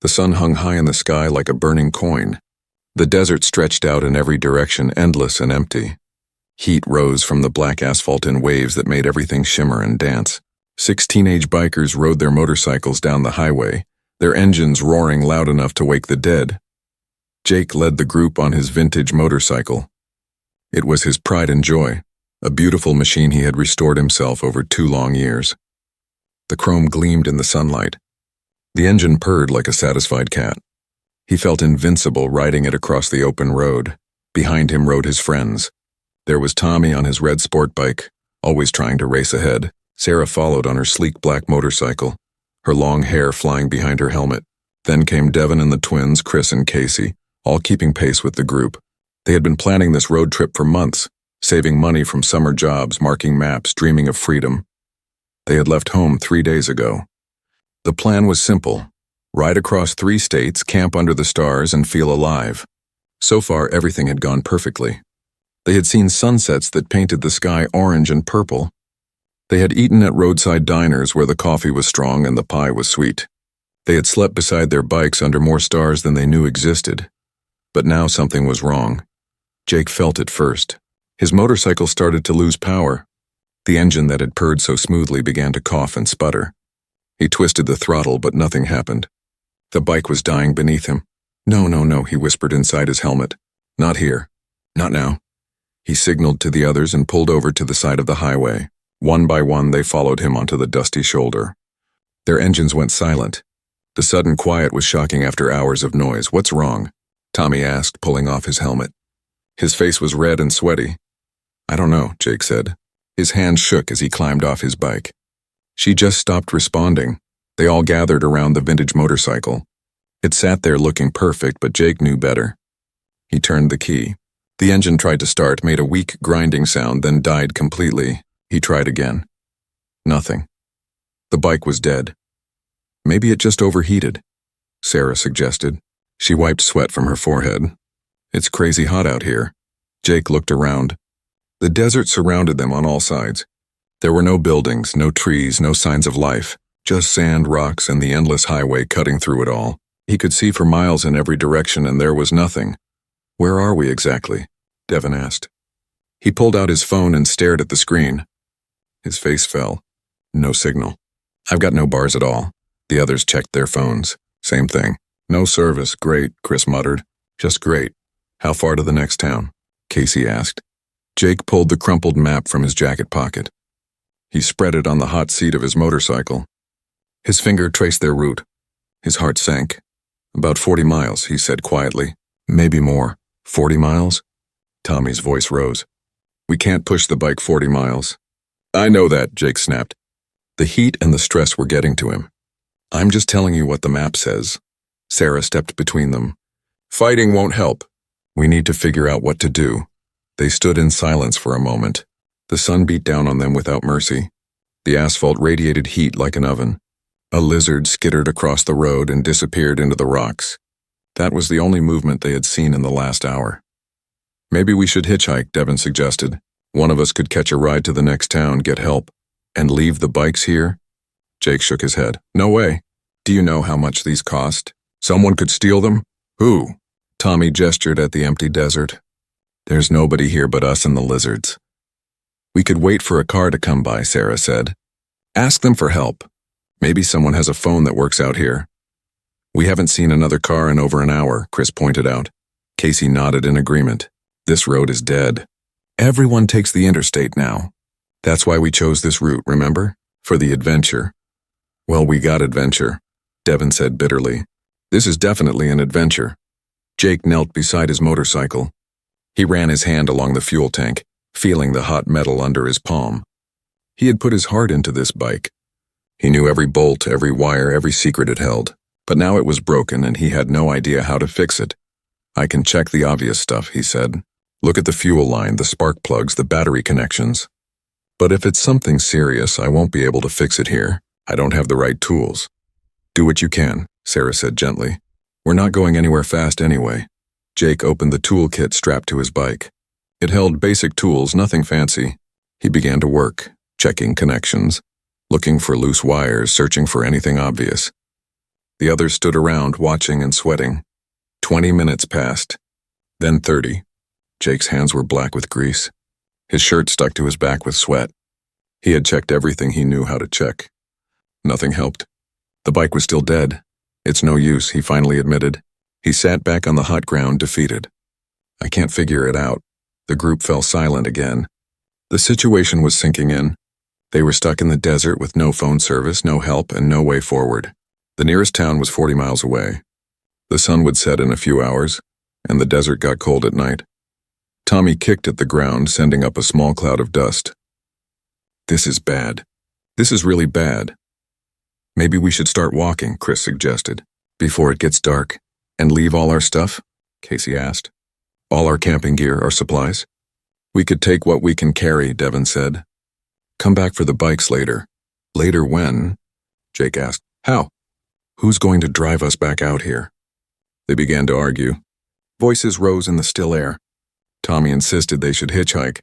The sun hung high in the sky like a burning coin. The desert stretched out in every direction, endless and empty. Heat rose from the black asphalt in waves that made everything shimmer and dance. 6 teenage bikers rode their motorcycles down the highway, their engines roaring loud enough to wake the dead. Jake led the group on his vintage motorcycle. It was his pride and joy, a beautiful machine he had restored himself over 2 long years. The chrome gleamed in the sunlight. The engine purred like a satisfied cat. He felt invincible riding it across the open road. Behind him rode his friends. There was Tommy on his red sport bike, always trying to race ahead. Sarah followed on her sleek black motorcycle, her long hair flying behind her helmet. Then came Devin and the twins, Chris and Casey, all keeping pace with the group. They had been planning this road trip for months, saving money from summer jobs, marking maps, dreaming of freedom. They had left home 3 days ago. The plan was simple: ride across 3 states, camp under the stars, and feel alive. So far, everything had gone perfectly. They had seen sunsets that painted the sky orange and purple. They had eaten at roadside diners where the coffee was strong and the pie was sweet. They had slept beside their bikes under more stars than they knew existed. But now something was wrong. Jake felt it first. His motorcycle started to lose power. The engine that had purred so smoothly began to cough and sputter. He twisted the throttle, but nothing happened. The bike was dying beneath him. No, he whispered inside his helmet. Not here. Not now. He signaled to the others and pulled over to the side of the highway. One by one, they followed him onto the dusty shoulder. Their engines went silent. The sudden quiet was shocking after hours of noise. "What's wrong?" Tommy asked, pulling off his helmet. His face was red and sweaty. "I don't know," Jake said. His hands shook as he climbed off his bike. She just stopped responding. They all gathered around the vintage motorcycle. It sat there looking perfect, but Jake knew better. He turned the key. The engine tried to start, made a weak grinding sound, then died completely. He tried again. Nothing. The bike was dead. "Maybe it just overheated," Sarah suggested. She wiped sweat from her forehead. "It's crazy hot out here." Jake looked around. The desert surrounded them on all sides. There were no buildings, no trees, no signs of life, just sand, rocks, and the endless highway cutting through it all. He could see for miles in every direction, and there was nothing. "Where are we exactly?" Devin asked. He pulled out his phone and stared at the screen. His face fell. No signal. "I've got no bars at all." The others checked their phones. Same thing. "No service. Great," Chris muttered. "Just great." "How far to the next town?" Casey asked. Jake pulled the crumpled map from his jacket pocket. He spread it on the hot seat of his motorcycle. His finger traced their route. His heart sank. "About 40 miles, he said quietly. "Maybe more." 40 miles? Tommy's voice rose. "We can't push the bike 40 miles. "I know that," Jake snapped. The heat and the stress were getting to him. "I'm just telling you what the map says." Sarah stepped between them. "Fighting won't help. We need to figure out what to do." They stood in silence for a moment. The sun beat down on them without mercy. The asphalt radiated heat like an oven. A lizard skittered across the road and disappeared into the rocks. That was the only movement they had seen in the last hour. "Maybe we should hitchhike," Devin suggested. "One of us could catch a ride to the next town, get help, and leave the bikes here." Jake shook his head. "No way. Do you know how much these cost? Someone could steal them?" "Who?" Tommy gestured at the empty desert. "There's nobody here but us and the lizards." "We could wait for a car to come by," Sarah said. "Ask them for help. Maybe someone has a phone that works out here." "We haven't seen another car in over an hour," Chris pointed out. Casey nodded in agreement. "This road is dead. Everyone takes the interstate now. That's why we chose this route, remember? For the adventure." "Well, we got adventure," Devin said bitterly. "This is definitely an adventure." Jake knelt beside his motorcycle. He ran his hand along the fuel tank, feeling the hot metal under his palm. He had put his heart into this bike. He knew every bolt, every wire, every secret it held. But now it was broken and he had no idea how to fix it. "I can check the obvious stuff," he said. "Look at the fuel line, the spark plugs, the battery connections. But if it's something serious, I won't be able to fix it here. I don't have the right tools." "Do what you can," Sarah said gently. "We're not going anywhere fast anyway." Jake opened the toolkit strapped to his bike. It held basic tools, nothing fancy. He began to work, checking connections, looking for loose wires, searching for anything obvious. The others stood around, watching and sweating. 20 minutes passed. Then 30. Jake's hands were black with grease. His shirt stuck to his back with sweat. He had checked everything he knew how to check. Nothing helped. The bike was still dead. It's no use, he finally admitted. He sat back on the hot ground, defeated. I can't figure it out. The group fell silent again. The situation was sinking in. They were stuck in the desert with no phone service, no help, and no way forward. The nearest town was 40 miles away. The sun would set in a few hours, and the desert got cold at night. Tommy kicked at the ground, sending up a small cloud of dust. This is bad. This is really bad. Maybe we should start walking, Chris suggested, before it gets dark. And leave all our stuff? Casey asked. All our camping gear, our supplies? We could take what we can carry, Devin said. Come back for the bikes later. Later when? Jake asked. How? Who's going to drive us back out here? They began to argue. Voices rose in the still air. Tommy insisted they should hitchhike.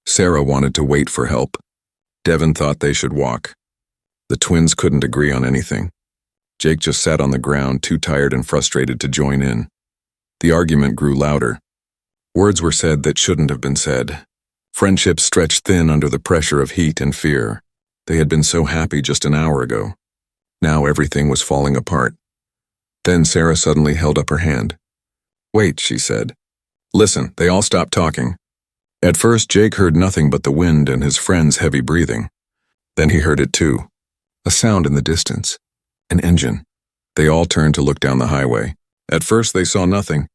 Sarah wanted to wait for help. Devin thought they should walk. The twins couldn't agree on anything. Jake just sat on the ground, too tired and frustrated to join in. The argument grew louder. Words were said that shouldn't have been said. Friendships stretched thin under the pressure of heat and fear. They had been so happy just an hour ago. Now everything was falling apart. Then Sarah suddenly held up her hand. Wait, she said. Listen, they all stopped talking. At first, Jake heard nothing but the wind and his friend's heavy breathing. Then he heard it too. A sound in the distance. An engine. They all turned to look down the highway. At first they saw nothing.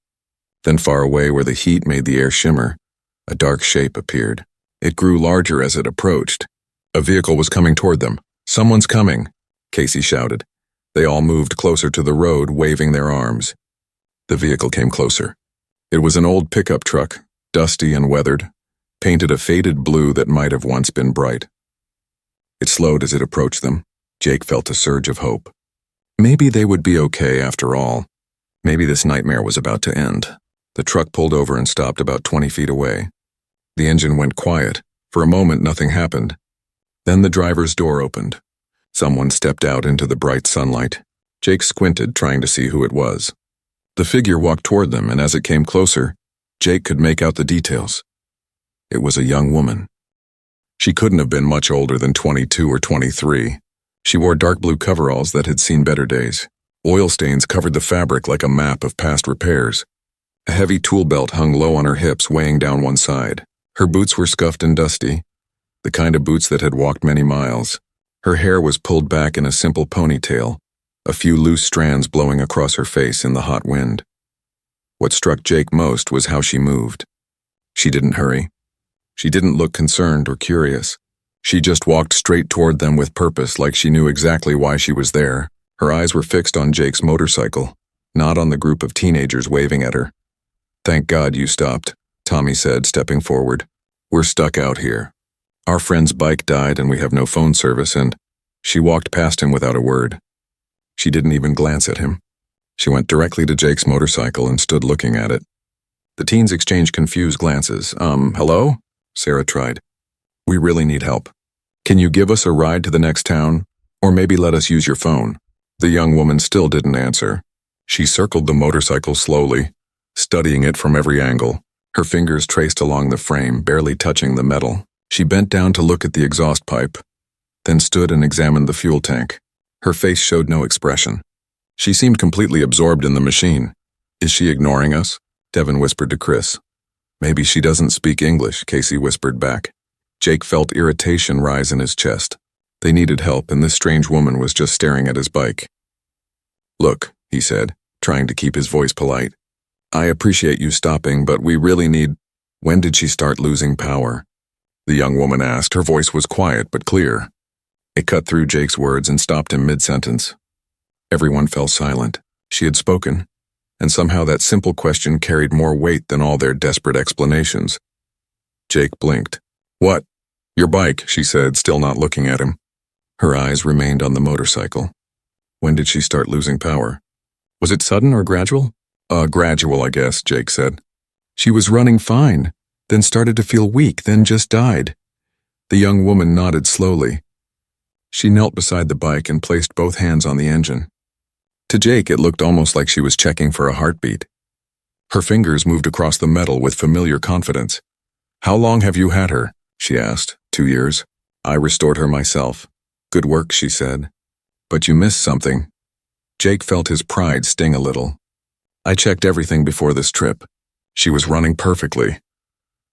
Then far away where the heat made the air shimmer, a dark shape appeared. It grew larger as it approached. A vehicle was coming toward them. Someone's coming, Casey shouted. They all moved closer to the road, waving their arms. The vehicle came closer. It was an old pickup truck, dusty and weathered, painted a faded blue that might have once been bright. It slowed as it approached them. Jake felt a surge of hope. Maybe they would be okay after all. Maybe this nightmare was about to end. The truck pulled over and stopped about 20 feet away. The engine went quiet. For a moment, nothing happened. Then the driver's door opened. Someone stepped out into the bright sunlight. Jake squinted, trying to see who it was. The figure walked toward them, and as it came closer, Jake could make out the details. It was a young woman. She couldn't have been much older than 22 or 23. She wore dark blue coveralls that had seen better days. Oil stains covered the fabric like a map of past repairs. A heavy tool belt hung low on her hips, weighing down one side. Her boots were scuffed and dusty, the kind of boots that had walked many miles. Her hair was pulled back in a simple ponytail, a few loose strands blowing across her face in the hot wind. What struck Jake most was how she moved. She didn't hurry. She didn't look concerned or curious. She just walked straight toward them with purpose, like she knew exactly why she was there. Her eyes were fixed on Jake's motorcycle, not on the group of teenagers waving at her. Thank God you stopped, Tommy said, stepping forward. We're stuck out here. Our friend's bike died and we have no phone service, and she walked past him without a word. She didn't even glance at him. She went directly to Jake's motorcycle and stood looking at it. The teens exchanged confused glances. Hello? Sarah tried. We really need help. Can you give us a ride to the next town? Or maybe let us use your phone? The young woman still didn't answer. She circled the motorcycle slowly, studying it from every angle. Her fingers traced along the frame, barely touching the metal. She bent down to look at the exhaust pipe, then stood and examined the fuel tank. Her face showed no expression. She seemed completely absorbed in the machine. Is she ignoring us? Devin whispered to Chris. Maybe she doesn't speak English, Casey whispered back. Jake felt irritation rise in his chest. They needed help, and this strange woman was just staring at his bike. Look, he said, trying to keep his voice polite. I appreciate you stopping, but we really need... When did she start losing power? The young woman asked. Her voice was quiet but clear. It cut through Jake's words and stopped him mid-sentence. Everyone fell silent. She had spoken, and somehow that simple question carried more weight than all their desperate explanations. Jake blinked. What? Your bike, she said, still not looking at him. Her eyes remained on the motorcycle. When did she start losing power? Was it sudden or gradual? Gradual, I guess, Jake said. She was running fine, then started to feel weak, then just died. The young woman nodded slowly. She knelt beside the bike and placed both hands on the engine. To Jake, it looked almost like she was checking for a heartbeat. Her fingers moved across the metal with familiar confidence. "How long have you had her?" she asked. 2 years. I restored her myself. "Good work," she said. "But you missed something." Jake felt his pride sting a little. "I checked everything before this trip. She was running perfectly."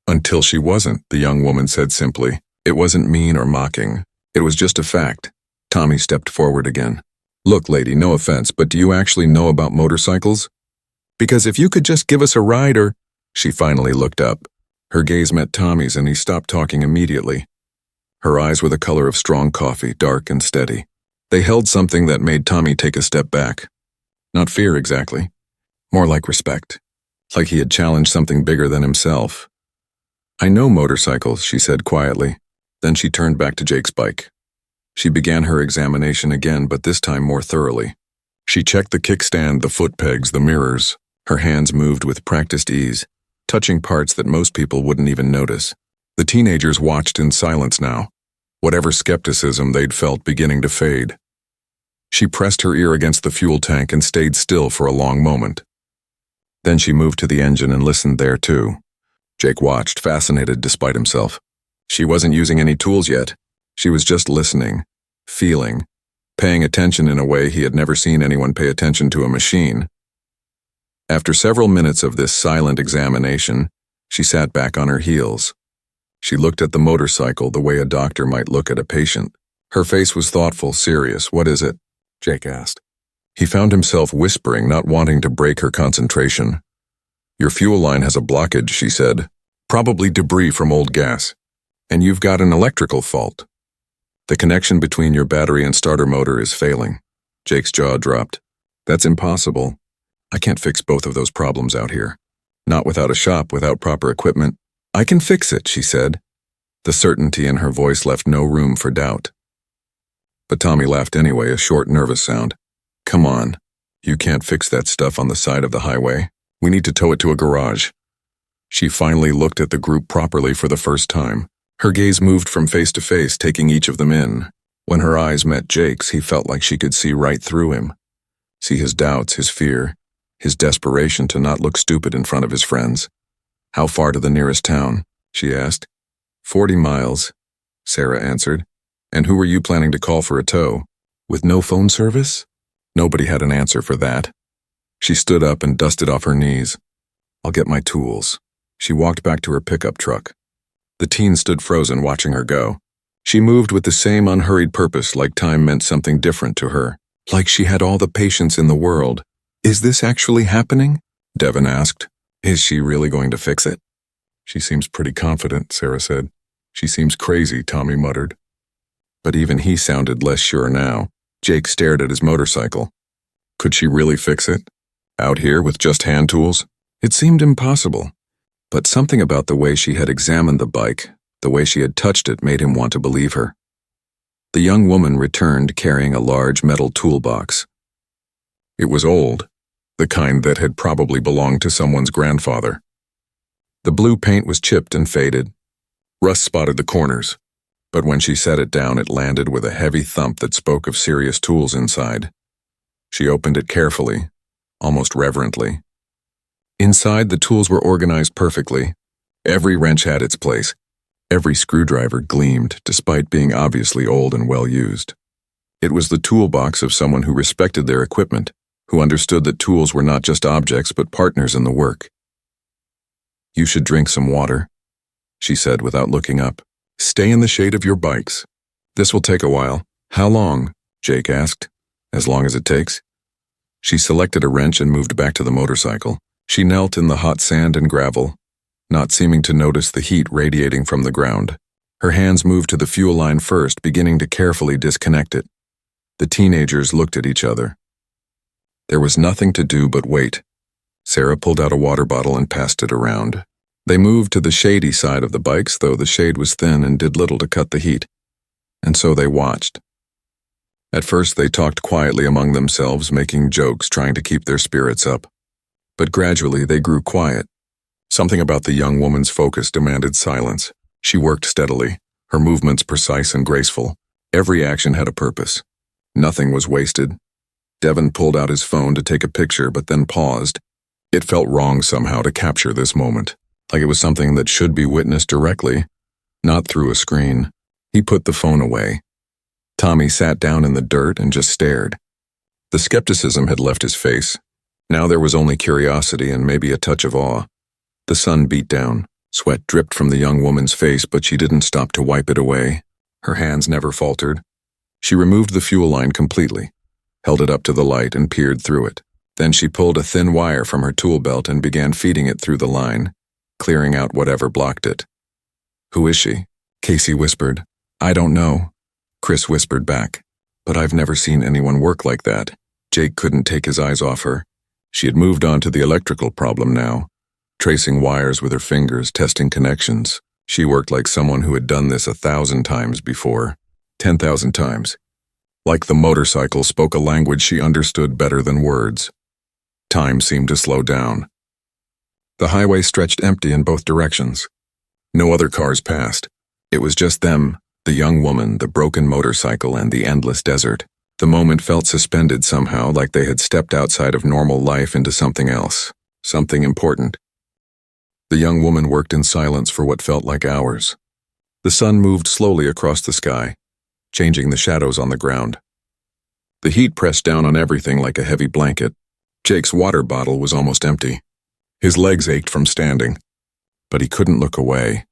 "Until she wasn't," the young woman said simply. It wasn't mean or mocking. It was just a fact. Tommy stepped forward again. "Look, lady, no offense, but do you actually know about motorcycles? Because if you could just give us a ride or—" She finally looked up. Her gaze met Tommy's and he stopped talking immediately. Her eyes were the color of strong coffee, dark and steady. They held something that made Tommy take a step back. Not fear exactly. More like respect. Like he had challenged something bigger than himself. "I know motorcycles," she said quietly. Then she turned back to Jake's bike. She began her examination again, but this time more thoroughly. She checked the kickstand, the foot pegs, the mirrors. Her hands moved with practiced ease, touching parts that most people wouldn't even notice. The teenagers watched in silence now, whatever skepticism they'd felt beginning to fade. She pressed her ear against the fuel tank and stayed still for a long moment. Then she moved to the engine and listened there too. Jake watched, fascinated despite himself. She wasn't using any tools yet. She was just listening, feeling, paying attention in a way he had never seen anyone pay attention to a machine. After several minutes of this silent examination, she sat back on her heels. She looked at the motorcycle the way a doctor might look at a patient. Her face was thoughtful, serious. "What is it?" Jake asked. He found himself whispering, not wanting to break her concentration. "Your fuel line has a blockage," she said. "Probably debris from old gas. And you've got an electrical fault. The connection between your battery and starter motor is failing." Jake's jaw dropped. "That's impossible. I can't fix both of those problems out here. Not without a shop, without proper equipment." "I can fix it," she said. The certainty in her voice left no room for doubt. But Tommy laughed anyway, a short, nervous sound. "Come on. You can't fix that stuff on the side of the highway. We need to tow it to a garage." She finally looked at the group properly for the first time. Her gaze moved from face to face, taking each of them in. When her eyes met Jake's, he felt like she could see right through him. See his doubts, his fear, his desperation to not look stupid in front of his friends. "How far to the nearest town?" she asked. 40 miles, Sarah answered. "And who were you planning to call for a tow? With no phone service?" Nobody had an answer for that. She stood up and dusted off her knees. "I'll get my tools." She walked back to her pickup truck. The teen stood frozen, watching her go. She moved with the same unhurried purpose, like time meant something different to her. Like she had all the patience in the world. "Is this actually happening?" Devin asked. "Is she really going to fix it?" "She seems pretty confident," Sarah said. "She seems crazy," Tommy muttered. But even he sounded less sure now. Jake stared at his motorcycle. Could she really fix it? Out here with just hand tools? It seemed impossible. But something about the way she had examined the bike, the way she had touched it, made him want to believe her. The young woman returned carrying a large metal toolbox. It was old, the kind that had probably belonged to someone's grandfather. The blue paint was chipped and faded. Rust spotted the corners. But when she set it down, it landed with a heavy thump that spoke of serious tools inside. She opened it carefully, almost reverently. Inside, the tools were organized perfectly. Every wrench had its place. Every screwdriver gleamed, despite being obviously old and well used. It was the toolbox of someone who respected their equipment, who understood that tools were not just objects but partners in the work. "You should drink some water," she said without looking up. "Stay in the shade of your bikes. This will take a while." "How long?" Jake asked. "As long as it takes." She selected a wrench and moved back to the motorcycle. She knelt in the hot sand and gravel, not seeming to notice the heat radiating from the ground. Her hands moved to the fuel line first, beginning to carefully disconnect it. The teenagers looked at each other. There was nothing to do but wait. Sarah pulled out a water bottle and passed it around. They moved to the shady side of the bikes, though the shade was thin and did little to cut the heat. And so they watched. At first they talked quietly among themselves, making jokes, trying to keep their spirits up. But gradually they grew quiet. Something about the young woman's focus demanded silence. She worked steadily, her movements precise and graceful. Every action had a purpose. Nothing was wasted. Devin pulled out his phone to take a picture but then paused. It felt wrong somehow to capture this moment, like it was something that should be witnessed directly, not through a screen. He put the phone away. Tommy sat down in the dirt and just stared. The skepticism had left his face. Now there was only curiosity and maybe a touch of awe. The sun beat down. Sweat dripped from the young woman's face, but she didn't stop to wipe it away. Her hands never faltered. She removed the fuel line completely, held it up to the light and peered through it. Then she pulled a thin wire from her tool belt and began feeding it through the line, clearing out whatever blocked it. "Who is she?" Casey whispered. "I don't know." Chris whispered back. "But I've never seen anyone work like that." Jake couldn't take his eyes off her. She had moved on to the electrical problem now, tracing wires with her fingers, testing connections. She worked like someone who had done this 1,000 times before, 10,000 times. Like the motorcycle spoke a language she understood better than words. Time seemed to slow down. The highway stretched empty in both directions. No other cars passed. It was just them, the young woman, the broken motorcycle, and the endless desert. The moment felt suspended somehow, like they had stepped outside of normal life into something else, something important. The young woman worked in silence for what felt like hours. The sun moved slowly across the sky, changing the shadows on the ground. The heat pressed down on everything like a heavy blanket. Jake's water bottle was almost empty. His legs ached from standing, but he couldn't look away.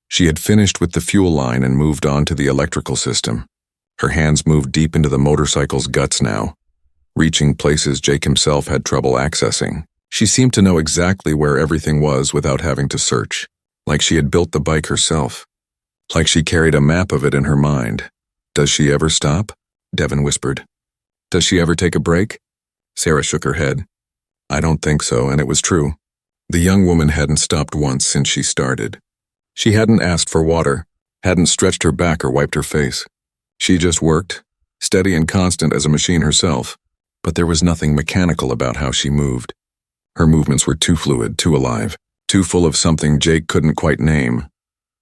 She had finished with the fuel line and moved on to the electrical system. Her hands moved deep into the motorcycle's guts now, reaching places Jake himself had trouble accessing. She seemed to know exactly where everything was without having to search, like she had built the bike herself, like she carried a map of it in her mind. "Does she ever stop?" Devin whispered. "Does she ever take a break?" Sarah shook her head. "I don't think so," and it was true. The young woman hadn't stopped once since she started. She hadn't asked for water, hadn't stretched her back or wiped her face. She just worked, steady and constant as a machine herself, but there was nothing mechanical about how she moved. Her movements were too fluid, too alive, too full of something Jake couldn't quite name.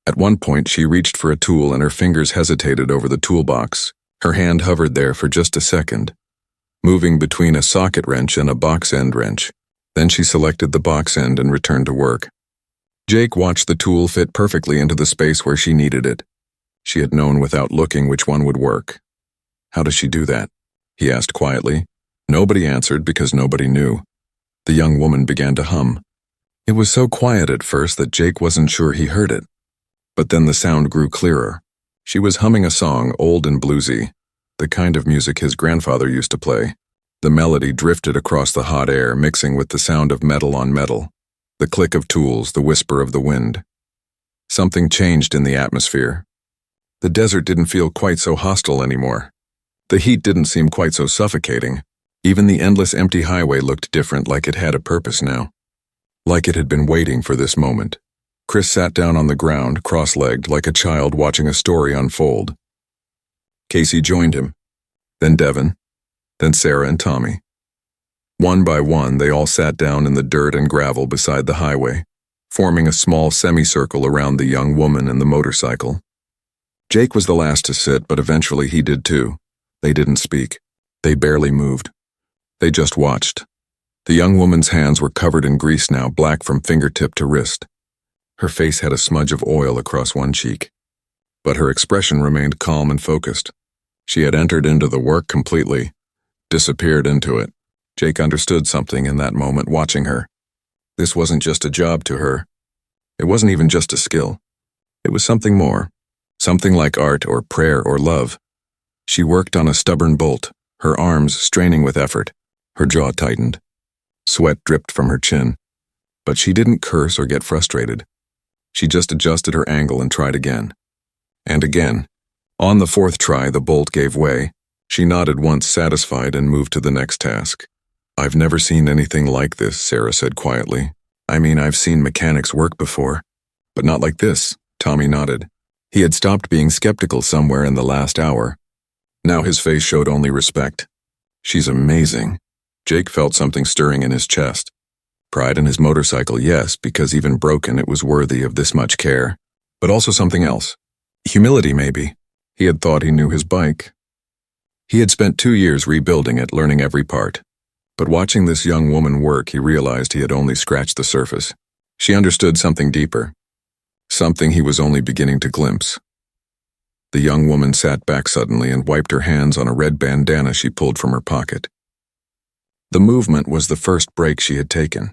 At one point, she reached for a tool and her fingers hesitated over the toolbox. Her hand hovered there for just a second, moving between a socket wrench and a box end wrench. Then she selected the box end and returned to work. Jake watched the tool fit perfectly into the space where she needed it. She had known without looking which one would work. "How does she do that?" he asked quietly. Nobody answered because nobody knew. The young woman began to hum. It was so quiet at first that Jake wasn't sure he heard it. But then the sound grew clearer. She was humming a song, old and bluesy, the kind of music his grandfather used to play. The melody drifted across the hot air, mixing with the sound of metal on metal, the click of tools, the whisper of the wind. Something changed in the atmosphere. The desert didn't feel quite so hostile anymore. The heat didn't seem quite so suffocating. Even the endless empty highway looked different, like it had a purpose now. Like it had been waiting for this moment. Chris sat down on the ground, cross-legged, like a child watching a story unfold. Casey joined him. Then Devin. Then Sarah and Tommy. One by one, they all sat down in the dirt and gravel beside the highway, forming a small semicircle around the young woman and the motorcycle. Jake was the last to sit, but eventually he did too. They didn't speak. They barely moved. They just watched. The young woman's hands were covered in grease now, black from fingertip to wrist. Her face had a smudge of oil across one cheek. But her expression remained calm and focused. She had entered into the work completely, disappeared into it. Jake understood something in that moment watching her. This wasn't just a job to her. It wasn't even just a skill. It was something more, something like art or prayer or love. She worked on a stubborn bolt, her arms straining with effort. Her jaw tightened. Sweat dripped from her chin. But she didn't curse or get frustrated. She just adjusted her angle and tried again. And again. On the fourth try, the bolt gave way. She nodded once, satisfied, and moved to the next task. "I've never seen anything like this," Sarah said quietly. "I mean, I've seen mechanics work before, but not like this." Tommy nodded. He had stopped being skeptical somewhere in the last hour. Now his face showed only respect. "She's amazing." Jake felt something stirring in his chest. Pride in his motorcycle, yes, because even broken it was worthy of this much care. But also something else. Humility, maybe. He had thought he knew his bike. He had spent 2 years rebuilding it, learning every part. But watching this young woman work, he realized he had only scratched the surface. She understood something deeper. Something he was only beginning to glimpse. The young woman sat back suddenly and wiped her hands on a red bandana she pulled from her pocket. The movement was the first break she had taken.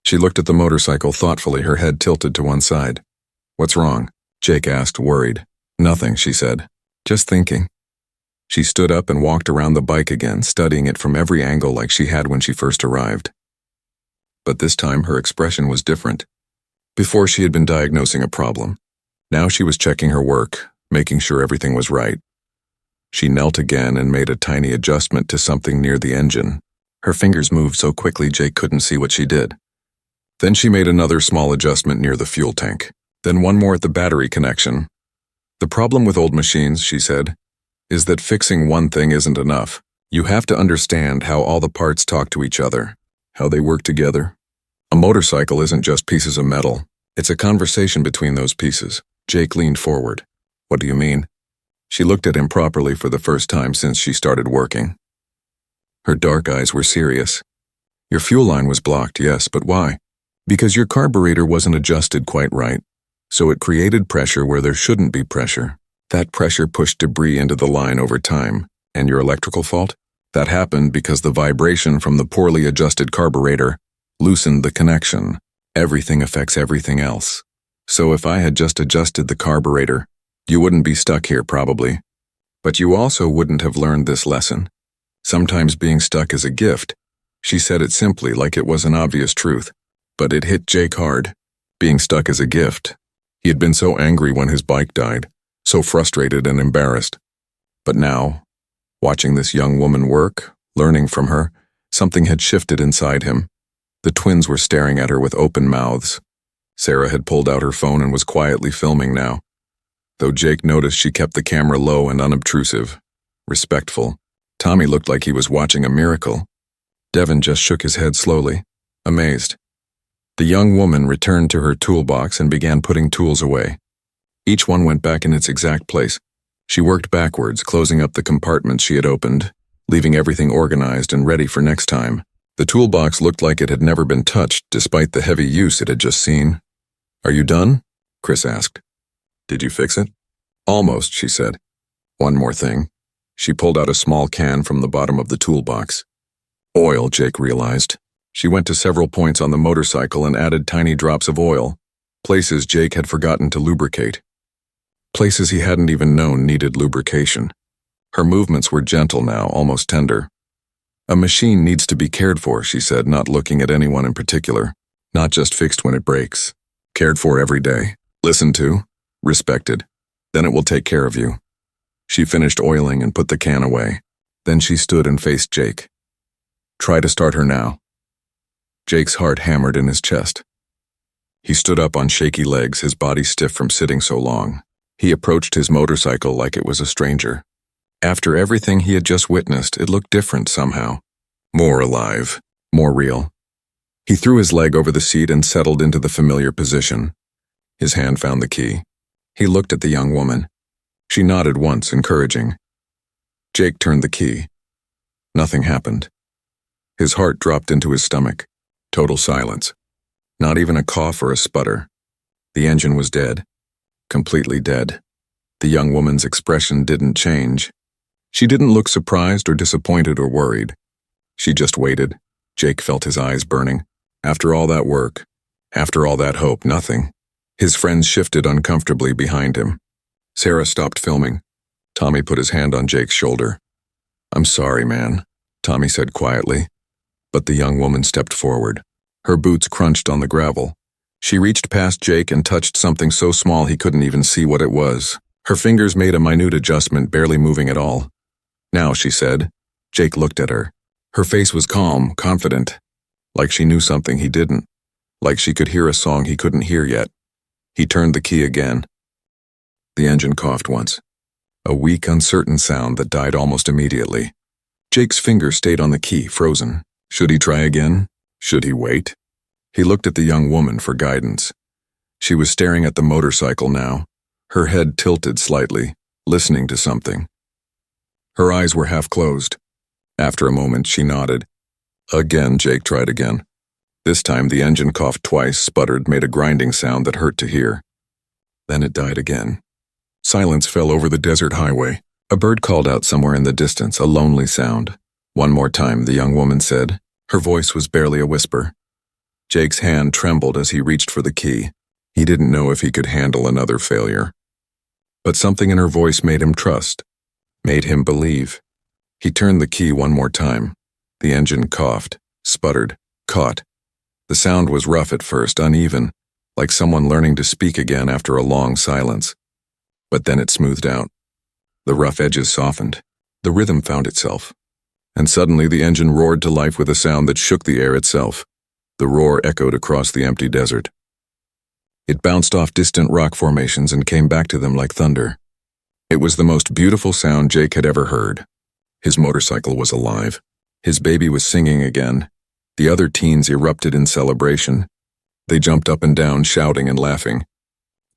She looked at the motorcycle thoughtfully, her head tilted to one side. "What's wrong?" Jake asked, worried. "Nothing," she said. "Just thinking." She stood up and walked around the bike again, studying it from every angle like she had when she first arrived. But this time her expression was different. Before she had been diagnosing a problem. Now she was checking her work, making sure everything was right. She knelt again and made a tiny adjustment to something near the engine. Her fingers moved so quickly Jake couldn't see what she did. Then she made another small adjustment near the fuel tank. Then one more at the battery connection. "The problem with old machines," she said, "is that fixing one thing isn't enough. You have to understand how all the parts talk to each other, how they work together. A motorcycle isn't just pieces of metal. It's a conversation between those pieces." Jake leaned forward. "What do you mean?" She looked at him properly for the first time since she started working. Her dark eyes were serious. "Your fuel line was blocked, yes, but why?" "Because your carburetor wasn't adjusted quite right. So it created pressure where there shouldn't be pressure. That pressure pushed debris into the line over time. And your electrical fault? That happened because the vibration from the poorly adjusted carburetor loosened the connection. Everything affects everything else. So if I had just adjusted the carburetor, you wouldn't be stuck here probably. But you also wouldn't have learned this lesson. Sometimes being stuck is a gift." She said it simply, like it was an obvious truth. But it hit Jake hard. Being stuck is a gift. He had been so angry when his bike died, so frustrated and embarrassed. But now, watching this young woman work, learning from her, something had shifted inside him. The twins were staring at her with open mouths. Sarah had pulled out her phone and was quietly filming now. Though Jake noticed she kept the camera low and unobtrusive, respectful. Tommy looked like he was watching a miracle. Devin just shook his head slowly, amazed. The young woman returned to her toolbox and began putting tools away. Each one went back in its exact place. She worked backwards, closing up the compartments she had opened, leaving everything organized and ready for next time. The toolbox looked like it had never been touched, despite the heavy use it had just seen. "Are you done?" Chris asked. "Did you fix it?" "Almost," she said. "One more thing." She pulled out a small can from the bottom of the toolbox. Oil, Jake realized. She went to several points on the motorcycle and added tiny drops of oil, places Jake had forgotten to lubricate. Places he hadn't even known needed lubrication. Her movements were gentle now, almost tender. "A machine needs to be cared for," she said, not looking at anyone in particular. "Not just fixed when it breaks. Cared for every day. Listened to. Respected. Then it will take care of you." She finished oiling and put the can away. Then she stood and faced Jake. "Try to start her now." Jake's heart hammered in his chest. He stood up on shaky legs, his body stiff from sitting so long. He approached his motorcycle like it was a stranger. After everything he had just witnessed, it looked different somehow. More alive, more real. He threw his leg over the seat and settled into the familiar position. His hand found the key. He looked at the young woman. She nodded once, encouraging. Jake turned the key. Nothing happened. His heart dropped into his stomach. Total silence. Not even a cough or a sputter. The engine was dead. Completely dead. The young woman's expression didn't change. She didn't look surprised or disappointed or worried. She just waited. Jake felt his eyes burning. After all that work, after all that hope, nothing. His friends shifted uncomfortably behind him. Sarah stopped filming. Tommy put his hand on Jake's shoulder. "I'm sorry, man," Tommy said quietly. But the young woman stepped forward. Her boots crunched on the gravel. She reached past Jake and touched something so small he couldn't even see what it was. Her fingers made a minute adjustment, barely moving at all. "Now," she said. Jake looked at her. Her face was calm, confident. Like she knew something he didn't. Like she could hear a song he couldn't hear yet. He turned the key again. The engine coughed once. A weak, uncertain sound that died almost immediately. Jake's finger stayed on the key, frozen. Should he try again? Should he wait? He looked at the young woman for guidance. She was staring at the motorcycle now, her head tilted slightly, listening to something. Her eyes were half closed. After a moment, she nodded. Again, Jake tried again. This time, the engine coughed twice, sputtered, made a grinding sound that hurt to hear. Then it died again. Silence fell over the desert highway. A bird called out somewhere in the distance, a lonely sound. One more time, the young woman said. Her voice was barely a whisper. Jake's hand trembled as he reached for the key. He didn't know if he could handle another failure. But something in her voice made him trust, made him believe. He turned the key one more time. The engine coughed, sputtered, caught. The sound was rough at first, uneven, like someone learning to speak again after a long silence. But then it smoothed out. The rough edges softened. The rhythm found itself. And suddenly the engine roared to life with a sound that shook the air itself. The roar echoed across the empty desert. It bounced off distant rock formations and came back to them like thunder. It was the most beautiful sound Jake had ever heard. His motorcycle was alive. His baby was singing again. The other teens erupted in celebration. They jumped up and down, shouting and laughing.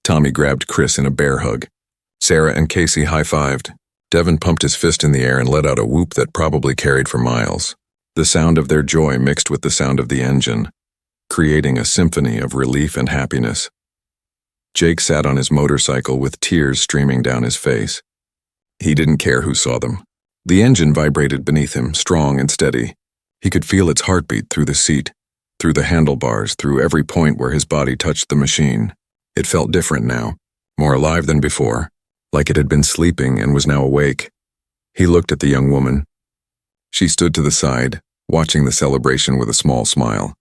Tommy grabbed Chris in a bear hug. Sarah and Casey high-fived. Devin pumped his fist in the air and let out a whoop that probably carried for miles. The sound of their joy mixed with the sound of the engine, creating a symphony of relief and happiness. Jake sat on his motorcycle with tears streaming down his face. He didn't care who saw them. The engine vibrated beneath him, strong and steady. He could feel its heartbeat through the seat, through the handlebars, through every point where his body touched the machine. It felt different now, more alive than before, like it had been sleeping and was now awake. He looked at the young woman. She stood to the side, watching the celebration with a small smile.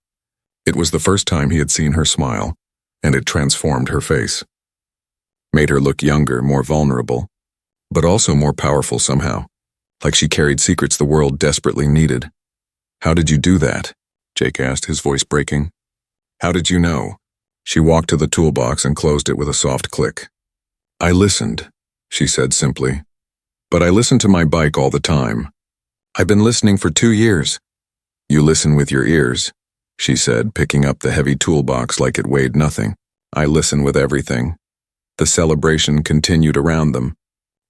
It was the first time he had seen her smile, and it transformed her face. Made her look younger, more vulnerable, but also more powerful somehow, like she carried secrets the world desperately needed. How did you do that? Jake asked, his voice breaking. How did you know? She walked to the toolbox and closed it with a soft click. I listened, she said simply. But I listen to my bike all the time. I've been listening for 2 years. You listen with your ears, she said, picking up the heavy toolbox like it weighed nothing. I listen with everything. The celebration continued around them.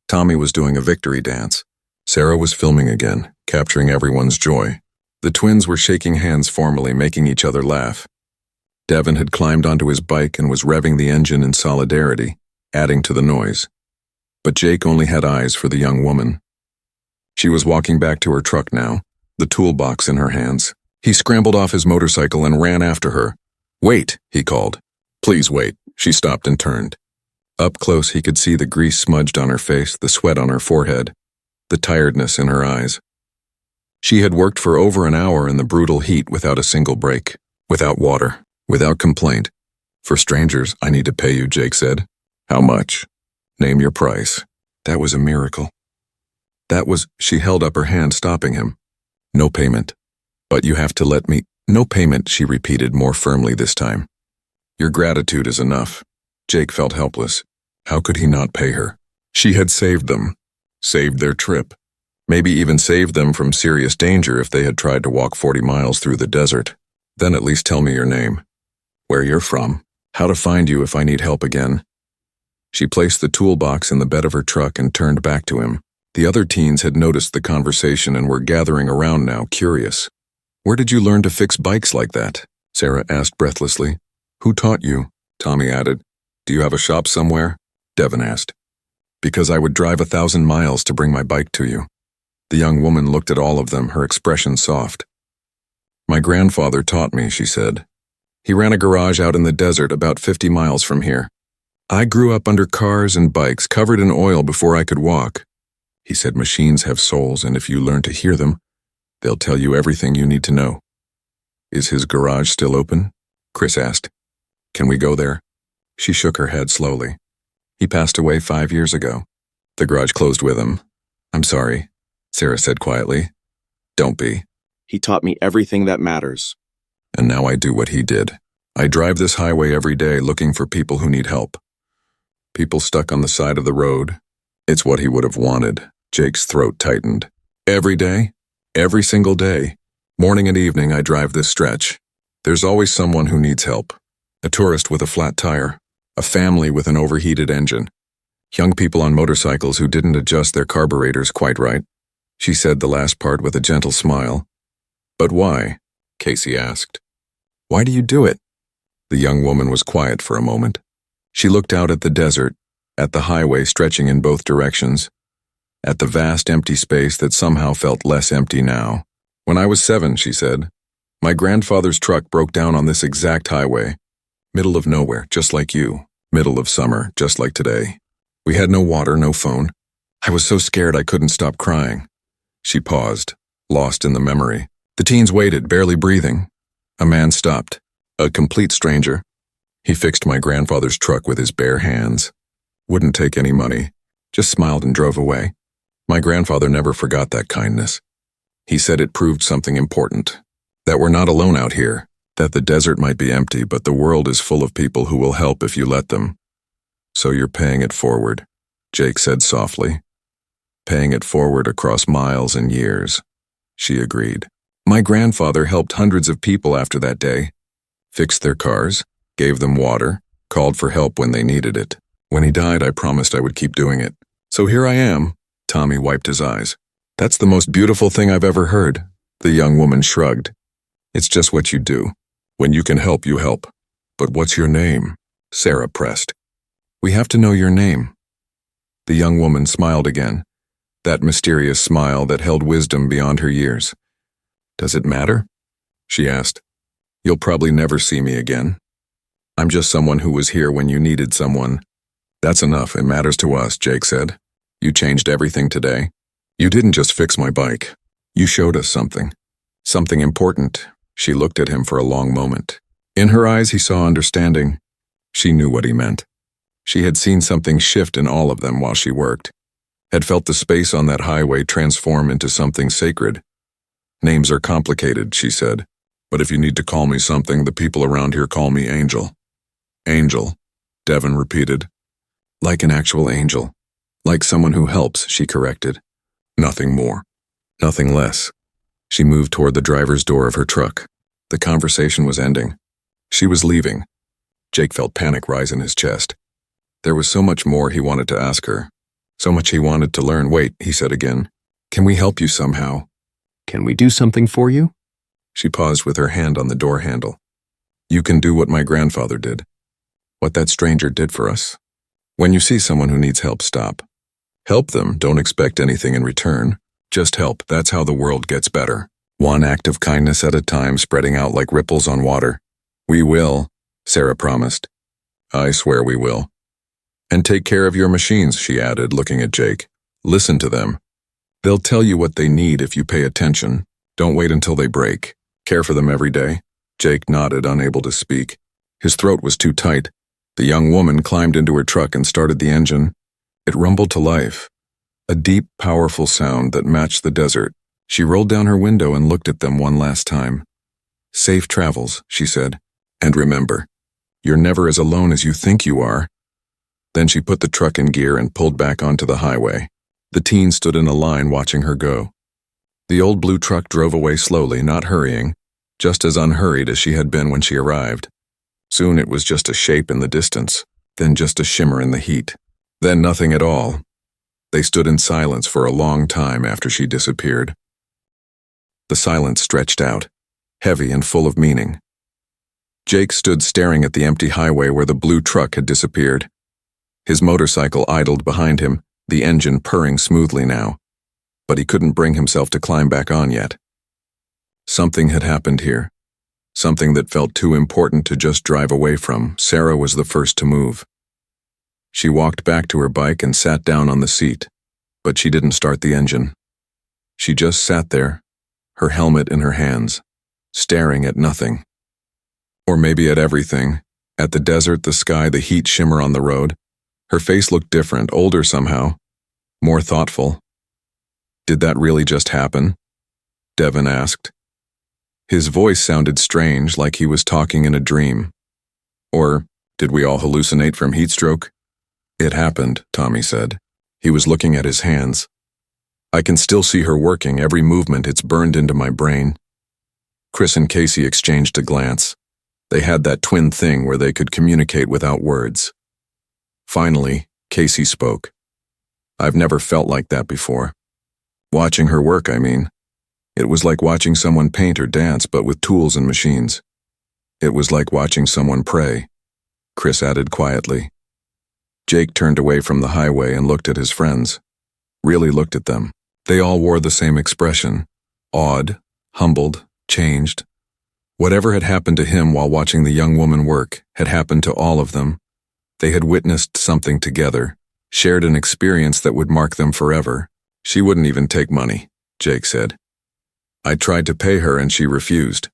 Tommy was doing a victory dance. Sarah was filming again, capturing everyone's joy. The twins were shaking hands formally, making each other laugh. Devin had climbed onto his bike and was revving the engine in solidarity, adding to the noise. But Jake only had eyes for the young woman. She was walking back to her truck now, the toolbox in her hands. He scrambled off his motorcycle and ran after her. Wait, he called. Please wait. She stopped and turned. Up close, he could see the grease smudged on her face, the sweat on her forehead, the tiredness in her eyes. She had worked for over an hour in the brutal heat without a single break, without water, without complaint. For strangers, I need to pay you, Jake said. How much? Name your price. That was a miracle. She held up her hand, stopping him. No payment. But you have to let me. No payment, she repeated more firmly this time. Your gratitude is enough. Jake felt helpless. How could he not pay her? She had saved them. Saved their trip. Maybe even saved them from serious danger if they had tried to walk 40 miles through the desert. Then at least tell me your name. Where you're from. How to find you if I need help again. She placed the toolbox in the bed of her truck and turned back to him. The other teens had noticed the conversation and were gathering around now, curious. Where did you learn to fix bikes like that? Sarah asked breathlessly. Who taught you? Tommy added. Do you have a shop somewhere? Devin asked. Because I would drive 1,000 miles to bring my bike to you. The young woman looked at all of them, her expression soft. My grandfather taught me, she said. He ran a garage out in the desert about 50 miles from here. I grew up under cars and bikes covered in oil before I could walk. He said machines have souls, and if you learn to hear them, they'll tell you everything you need to know. Is his garage still open? Chris asked. Can we go there? She shook her head slowly. He passed away 5 years ago. The garage closed with him. I'm sorry, Sarah said quietly. Don't be. He taught me everything that matters. And now I do what he did. I drive this highway every day looking for people who need help. People stuck on the side of the road. It's what he would have wanted. Jake's throat tightened. Every day? Every single day. Morning and evening I drive this stretch. There's always someone who needs help. A tourist with a flat tire. A family with an overheated engine. Young people on motorcycles who didn't adjust their carburetors quite right. She said the last part with a gentle smile. But why? Casey asked. Why do you do it? The young woman was quiet for a moment. She looked out at the desert, at the highway stretching in both directions, at the vast empty space that somehow felt less empty now. When I was 7, she said, my grandfather's truck broke down on this exact highway. Middle of nowhere, just like you. Middle of summer, just like today. We had no water, no phone. I was so scared I couldn't stop crying. She paused, lost in the memory. The teens waited, barely breathing. A man stopped. A complete stranger. He fixed my grandfather's truck with his bare hands. Wouldn't take any money. Just smiled and drove away. My grandfather never forgot that kindness. He said it proved something important. That we're not alone out here. That the desert might be empty, but the world is full of people who will help if you let them. So you're paying it forward, Jake said softly. Paying it forward across miles and years. She agreed. My grandfather helped hundreds of people after that day. Fixed their cars, gave them water, called for help when they needed it. When he died, I promised I would keep doing it. So here I am. Tommy wiped his eyes. That's the most beautiful thing I've ever heard. The young woman shrugged. It's just what you do. When you can help, you help. But what's your name? Sarah pressed. We have to know your name. The young woman smiled again. That mysterious smile that held wisdom beyond her years. Does it matter? She asked. You'll probably never see me again. I'm just someone who was here when you needed someone. That's enough, it matters to us, Jake said. You changed everything today. You didn't just fix my bike. You showed us something. Something important. She looked at him for a long moment. In her eyes he saw understanding. She knew what he meant. She had seen something shift in all of them while she worked. Had felt the space on that highway transform into something sacred. Names are complicated, she said. But if you need to call me something, the people around here call me Angel. Angel, Devon repeated. Like an actual angel. Like someone who helps, she corrected. Nothing more. Nothing less. She moved toward the driver's door of her truck. The conversation was ending. She was leaving. Jake felt panic rise in his chest. There was so much more he wanted to ask her. So much he wanted to learn. Wait, he said again. Can we help you somehow? Can we do something for you? She paused with her hand on the door handle. You can do what my grandfather did. What that stranger did for us. When you see someone who needs help, stop. Help them, don't expect anything in return. Just help, that's how the world gets better. One act of kindness at a time, spreading out like ripples on water. We will, Sarah promised. I swear we will. And take care of your machines, she added, looking at Jake. Listen to them. They'll tell you what they need if you pay attention. Don't wait until they break. Care for them every day. Jake nodded, unable to speak. His throat was too tight. The young woman climbed into her truck and started the engine. It rumbled to life. A deep, powerful sound that matched the desert. She rolled down her window and looked at them one last time. Safe travels, she said. And remember, you're never as alone as you think you are. Then she put the truck in gear and pulled back onto the highway. The teen stood in a line watching her go. The old blue truck drove away slowly, not hurrying, just as unhurried as she had been when she arrived. Soon it was just a shape in the distance, then just a shimmer in the heat. Then nothing at all. They stood in silence for a long time after she disappeared. The silence stretched out, heavy and full of meaning. Jake stood staring at the empty highway where the blue truck had disappeared. His motorcycle idled behind him, the engine purring smoothly now. But he couldn't bring himself to climb back on yet. Something had happened here. Something that felt too important to just drive away from. Sarah was the first to move. She walked back to her bike and sat down on the seat, but she didn't start the engine. She just sat there, her helmet in her hands, staring at nothing. Or maybe at everything, at the desert, the sky, the heat shimmer on the road. Her face looked different, older somehow, more thoughtful. Did that really just happen? Devon asked. His voice sounded strange, like he was talking in a dream. Or did we all hallucinate from heat stroke? It happened, Tommy said. He was looking at his hands. I can still see her working, every movement, it's burned into my brain. Chris and Casey exchanged a glance. They had that twin thing where they could communicate without words. Finally, Casey spoke. I've never felt like that before. Watching her work, I mean. It was like watching someone paint or dance, but with tools and machines. It was like watching someone pray, Chris added quietly. Jake turned away from the highway and looked at his friends. Really looked at them. They all wore the same expression. Awed, humbled, changed. Whatever had happened to him while watching the young woman work had happened to all of them. They had witnessed something together, shared an experience that would mark them forever. She wouldn't even take money, Jake said. I tried to pay her and she refused.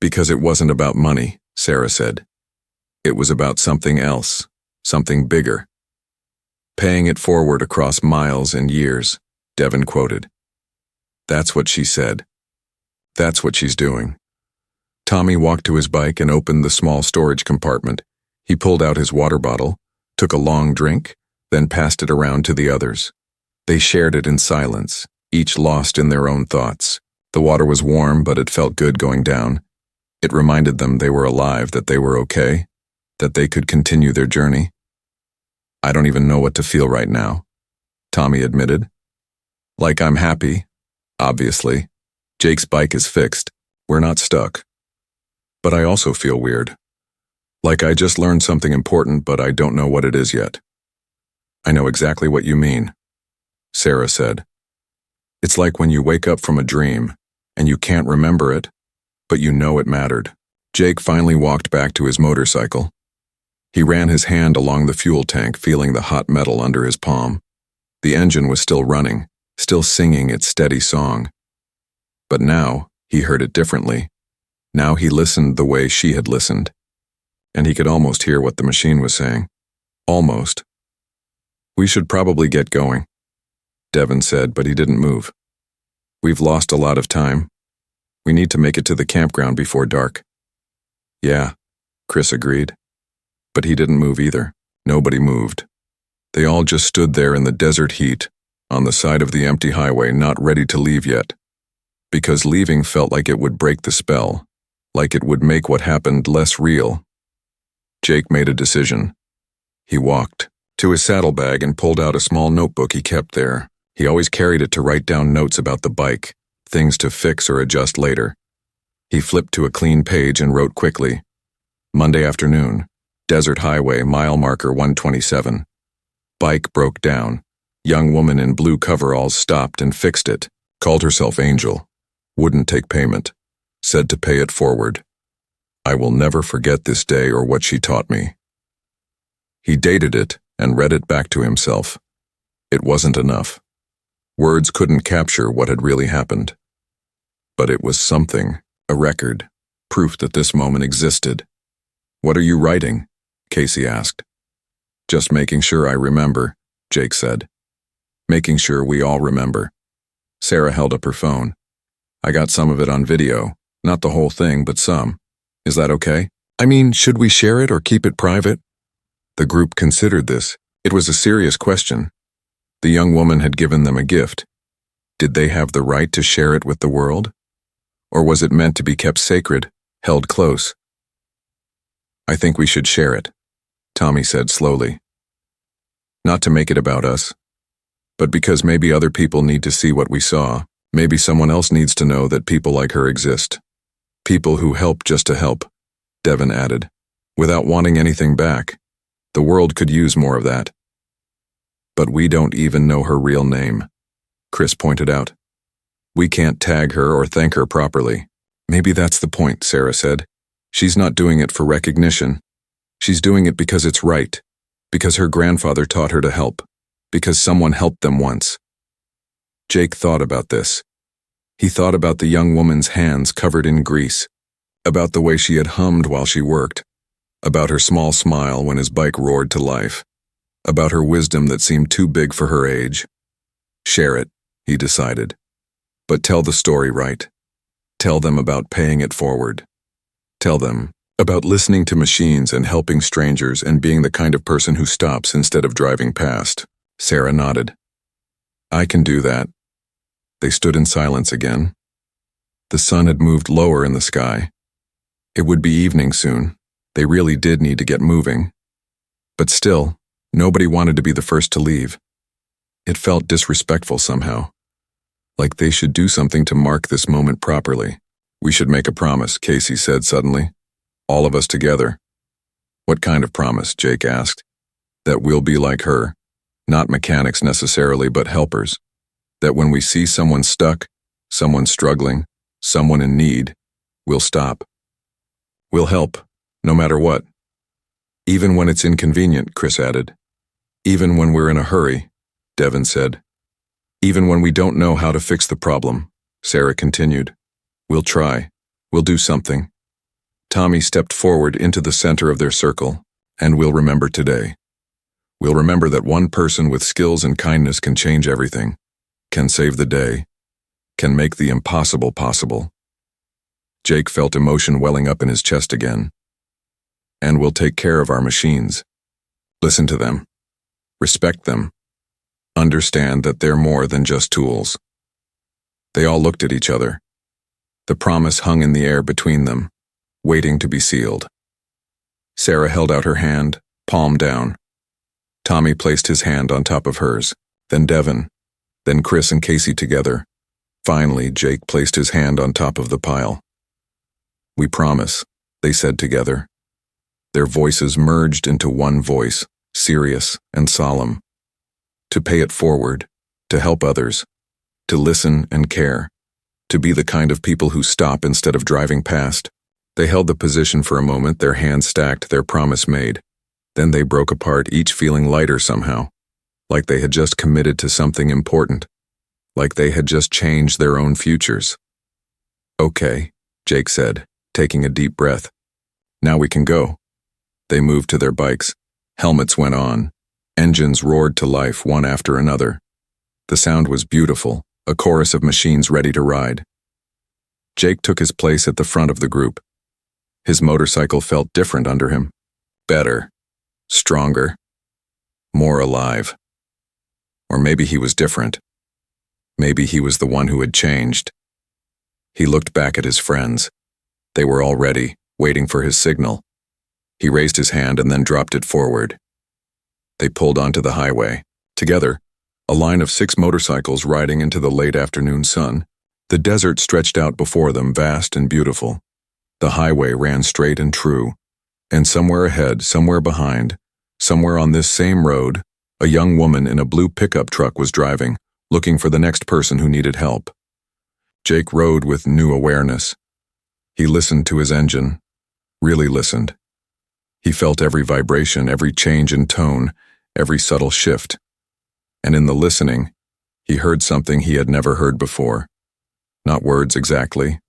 Because it wasn't about money, Sarah said. It was about something else, something bigger. Paying it forward across miles and years, Devin quoted. That's what she said. That's what she's doing. Tommy walked to his bike and opened the small storage compartment. He pulled out his water bottle, took a long drink, then passed it around to the others. They shared it in silence, each lost in their own thoughts. The water was warm, but it felt good going down. It reminded them they were alive, that they were okay, that they could continue their journey. I don't even know what to feel right now, Tommy admitted. Like I'm happy, obviously. Jake's bike is fixed. We're not stuck. But I also feel weird. Like I just learned something important, but I don't know what it is yet. I know exactly what you mean, Sarah said. It's like when you wake up from a dream, and you can't remember it, but you know it mattered. Jake finally walked back to his motorcycle. He ran his hand along the fuel tank, feeling the hot metal under his palm. The engine was still running, still singing its steady song. But now, he heard it differently. Now he listened the way she had listened. And he could almost hear what the machine was saying. Almost. We should probably get going, Devin said, but he didn't move. We've lost a lot of time. We need to make it to the campground before dark. Yeah, Chris agreed. But he didn't move either. Nobody moved. They all just stood there in the desert heat, on the side of the empty highway, not ready to leave yet. Because leaving felt like it would break the spell, like it would make what happened less real. Jake made a decision. He walked to his saddlebag and pulled out a small notebook he kept there. He always carried it to write down notes about the bike, things to fix or adjust later. He flipped to a clean page and wrote quickly. Monday afternoon, desert highway, mile marker 127. Bike broke down. Young woman in blue coveralls stopped and fixed it. Called herself Angel. Wouldn't take payment. Said to pay it forward. I will never forget this day or what she taught me. He dated it and read it back to himself. It wasn't enough. Words couldn't capture what had really happened. But it was something, a record, proof that this moment existed. What are you writing? Casey asked. Just making sure I remember, Jake said. Making sure we all remember. Sarah held up her phone. I got some of it on video, not the whole thing, but some. Is that okay? I mean, should we share it or keep it private? The group considered this. It was a serious question. The young woman had given them a gift. Did they have the right to share it with the world? Or was it meant to be kept sacred, held close? I think we should share it, Tommy said slowly. Not to make it about us, but because maybe other people need to see what we saw. Maybe someone else needs to know that people like her exist. People who help just to help, Devin added, without wanting anything back. The world could use more of that. But we don't even know her real name, Chris pointed out. We can't tag her or thank her properly. Maybe that's the point, Sarah said. She's not doing it for recognition. She's doing it because it's right, because her grandfather taught her to help, because someone helped them once. Jake thought about this. He thought about the young woman's hands covered in grease, about the way she had hummed while she worked, about her small smile when his bike roared to life, about her wisdom that seemed too big for her age. Share it, he decided. But tell the story right. Tell them about paying it forward. Tell them about listening to machines and helping strangers and being the kind of person who stops instead of driving past. Sarah nodded. I can do that. They stood in silence again. The sun had moved lower in the sky. It would be evening soon. They really did need to get moving. But still, nobody wanted to be the first to leave. It felt disrespectful somehow. Like they should do something to mark this moment properly. We should make a promise, Casey said suddenly. All of us together. What kind of promise? Jake asked. That we'll be like her. Not mechanics necessarily, but helpers. That when we see someone stuck, someone struggling, someone in need, we'll stop. We'll help, no matter what. Even when it's inconvenient, Chris added. Even when we're in a hurry, Devin said. Even when we don't know how to fix the problem, Sarah continued. We'll try. We'll do something. Tommy stepped forward into the center of their circle, and we'll remember today. We'll remember that one person with skills and kindness can change everything, can save the day, can make the impossible possible. Jake felt emotion welling up in his chest again. And we'll take care of our machines. Listen to them. Respect them. Understand that they're more than just tools. They all looked at each other. The promise hung in the air between them, waiting to be sealed. Sarah held out her hand, palm down. Tommy placed his hand on top of hers, then Devin, then Chris and Casey together. Finally, Jake placed his hand on top of the pile. We promise, they said together. Their voices merged into one voice, serious and solemn. To pay it forward, to help others, to listen and care, to be the kind of people who stop instead of driving past. They held the position for a moment, their hands stacked, their promise made. Then they broke apart, each feeling lighter somehow, like they had just committed to something important, like they had just changed their own futures. Okay, Jake said, taking a deep breath. Now we can go. They moved to their bikes. Helmets went on. Engines roared to life one after another. The sound was beautiful, a chorus of machines ready to ride. Jake took his place at the front of the group. His motorcycle felt different under him. Better. Stronger. More alive. Or maybe he was different. Maybe he was the one who had changed. He looked back at his friends. They were all ready, waiting for his signal. He raised his hand and then dropped it forward. They pulled onto the highway. Together, a line of 6 motorcycles riding into the late afternoon sun. The desert stretched out before them, vast and beautiful. The highway ran straight and true. And somewhere ahead, somewhere behind, somewhere on this same road, a young woman in a blue pickup truck was driving, looking for the next person who needed help. Jake rode with new awareness. He listened to his engine, really listened. He felt every vibration, every change in tone, every subtle shift. And in the listening, he heard something he had never heard before. Not words exactly,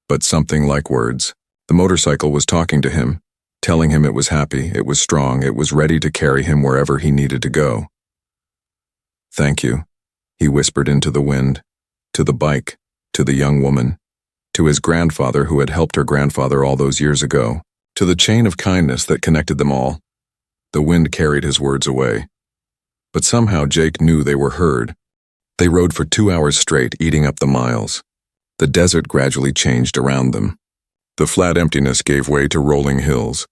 but something like words. The motorcycle was talking to him, telling him it was happy, it was strong, it was ready to carry him wherever he needed to go. Thank you, he whispered into the wind, to the bike, to the young woman, to his grandfather who had helped her grandfather all those years ago, to the chain of kindness that connected them all. The wind carried his words away. But somehow Jake knew they were heard. They rode for 2 hours straight, eating up the miles. The desert gradually changed around them. The flat emptiness gave way to rolling hills.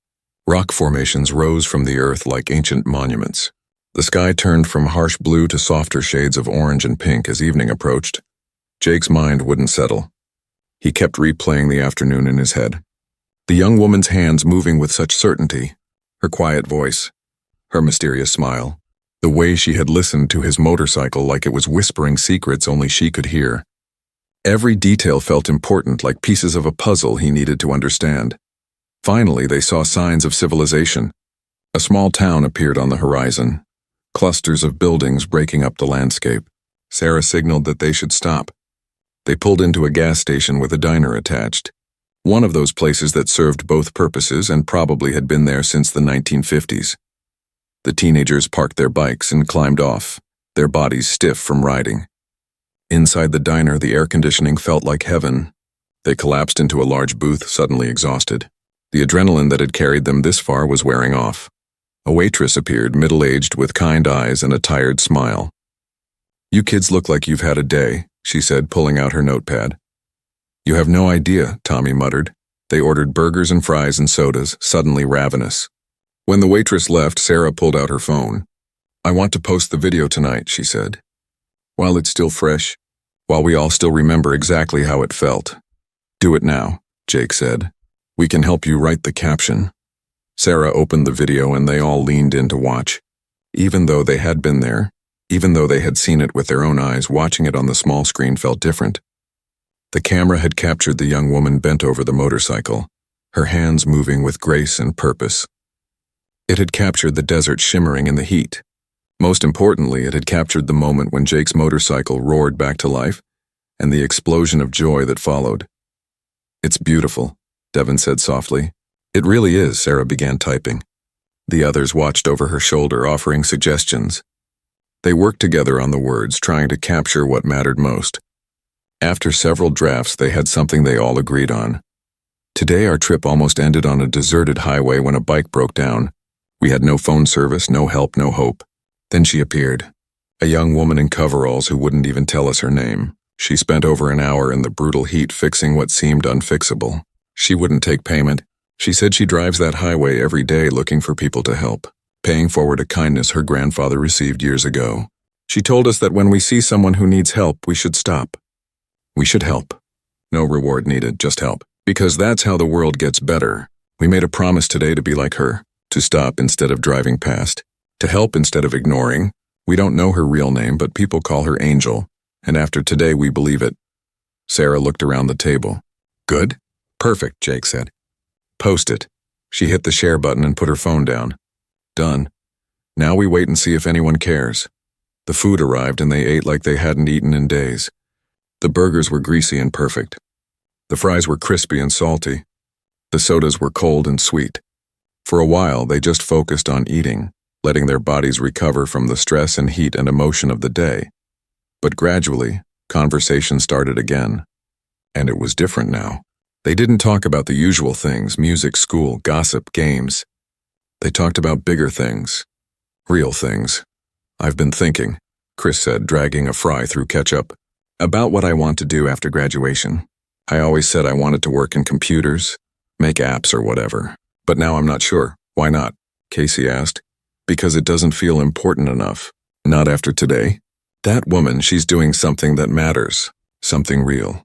Rock formations rose from the earth like ancient monuments. The sky turned from harsh blue to softer shades of orange and pink as evening approached. Jake's mind wouldn't settle. He kept replaying the afternoon in his head. The young woman's hands moving with such certainty, her quiet voice, her mysterious smile, the way she had listened to his motorcycle like it was whispering secrets only she could hear. Every detail felt important, like pieces of a puzzle he needed to understand. Finally, they saw signs of civilization. A small town appeared on the horizon, clusters of buildings breaking up the landscape. Sarah signaled that they should stop. They pulled into a gas station with a diner attached. One of those places that served both purposes and probably had been there since the 1950s. The teenagers parked their bikes and climbed off, their bodies stiff from riding. Inside the diner, the air conditioning felt like heaven. They collapsed into a large booth, suddenly exhausted. The adrenaline that had carried them this far was wearing off. A waitress appeared, middle-aged, with kind eyes and a tired smile. "You kids look like you've had a day," she said, pulling out her notepad. "You have no idea," Tommy muttered. They ordered burgers and fries and sodas, suddenly ravenous. When the waitress left, Sarah pulled out her phone. "I want to post the video tonight," she said. "While it's still fresh, while we all still remember exactly how it felt. Do it now, Jake said. We can help you write the caption. Sarah opened the video and they all leaned in to watch. Even though they had been there, even though they had seen it with their own eyes, watching it on the small screen felt different. The camera had captured the young woman bent over the motorcycle, her hands moving with grace and purpose. It had captured the desert shimmering in the heat. Most importantly, it had captured the moment when Jake's motorcycle roared back to life, and the explosion of joy that followed. It's beautiful, Devin said softly. It really is, Sarah began typing. The others watched over her shoulder, offering suggestions. They worked together on the words, trying to capture what mattered most. After several drafts, they had something they all agreed on. Today, our trip almost ended on a deserted highway when a bike broke down. We had no phone service, no help, no hope. Then she appeared. A young woman in coveralls who wouldn't even tell us her name. She spent over an hour in the brutal heat fixing what seemed unfixable. She wouldn't take payment. She said she drives that highway every day looking for people to help, paying forward a kindness her grandfather received years ago. She told us that when we see someone who needs help, we should stop. We should help. No reward needed, just help. Because that's how the world gets better. We made a promise today to be like her, to stop instead of driving past, to help instead of ignoring. We don't know her real name, but people call her Angel, and after today we believe it. Sarah looked around the table. Good? Perfect, Jake said. Post it. She hit the share button and put her phone down. Done. Now we wait and see if anyone cares. The food arrived and they ate like they hadn't eaten in days. The burgers were greasy and perfect. The fries were crispy and salty. The sodas were cold and sweet. For a while, they just focused on eating, letting their bodies recover from the stress and heat and emotion of the day. But gradually, conversation started again. And it was different now. They didn't talk about the usual things, music, school, gossip, games. They talked about bigger things. Real things. I've been thinking, Chris said, dragging a fry through ketchup, about what I want to do after graduation. I always said I wanted to work in computers, make apps or whatever. But now I'm not sure. Why not? Casey asked. Because it doesn't feel important enough. Not after today. That woman, she's doing something that matters. Something real.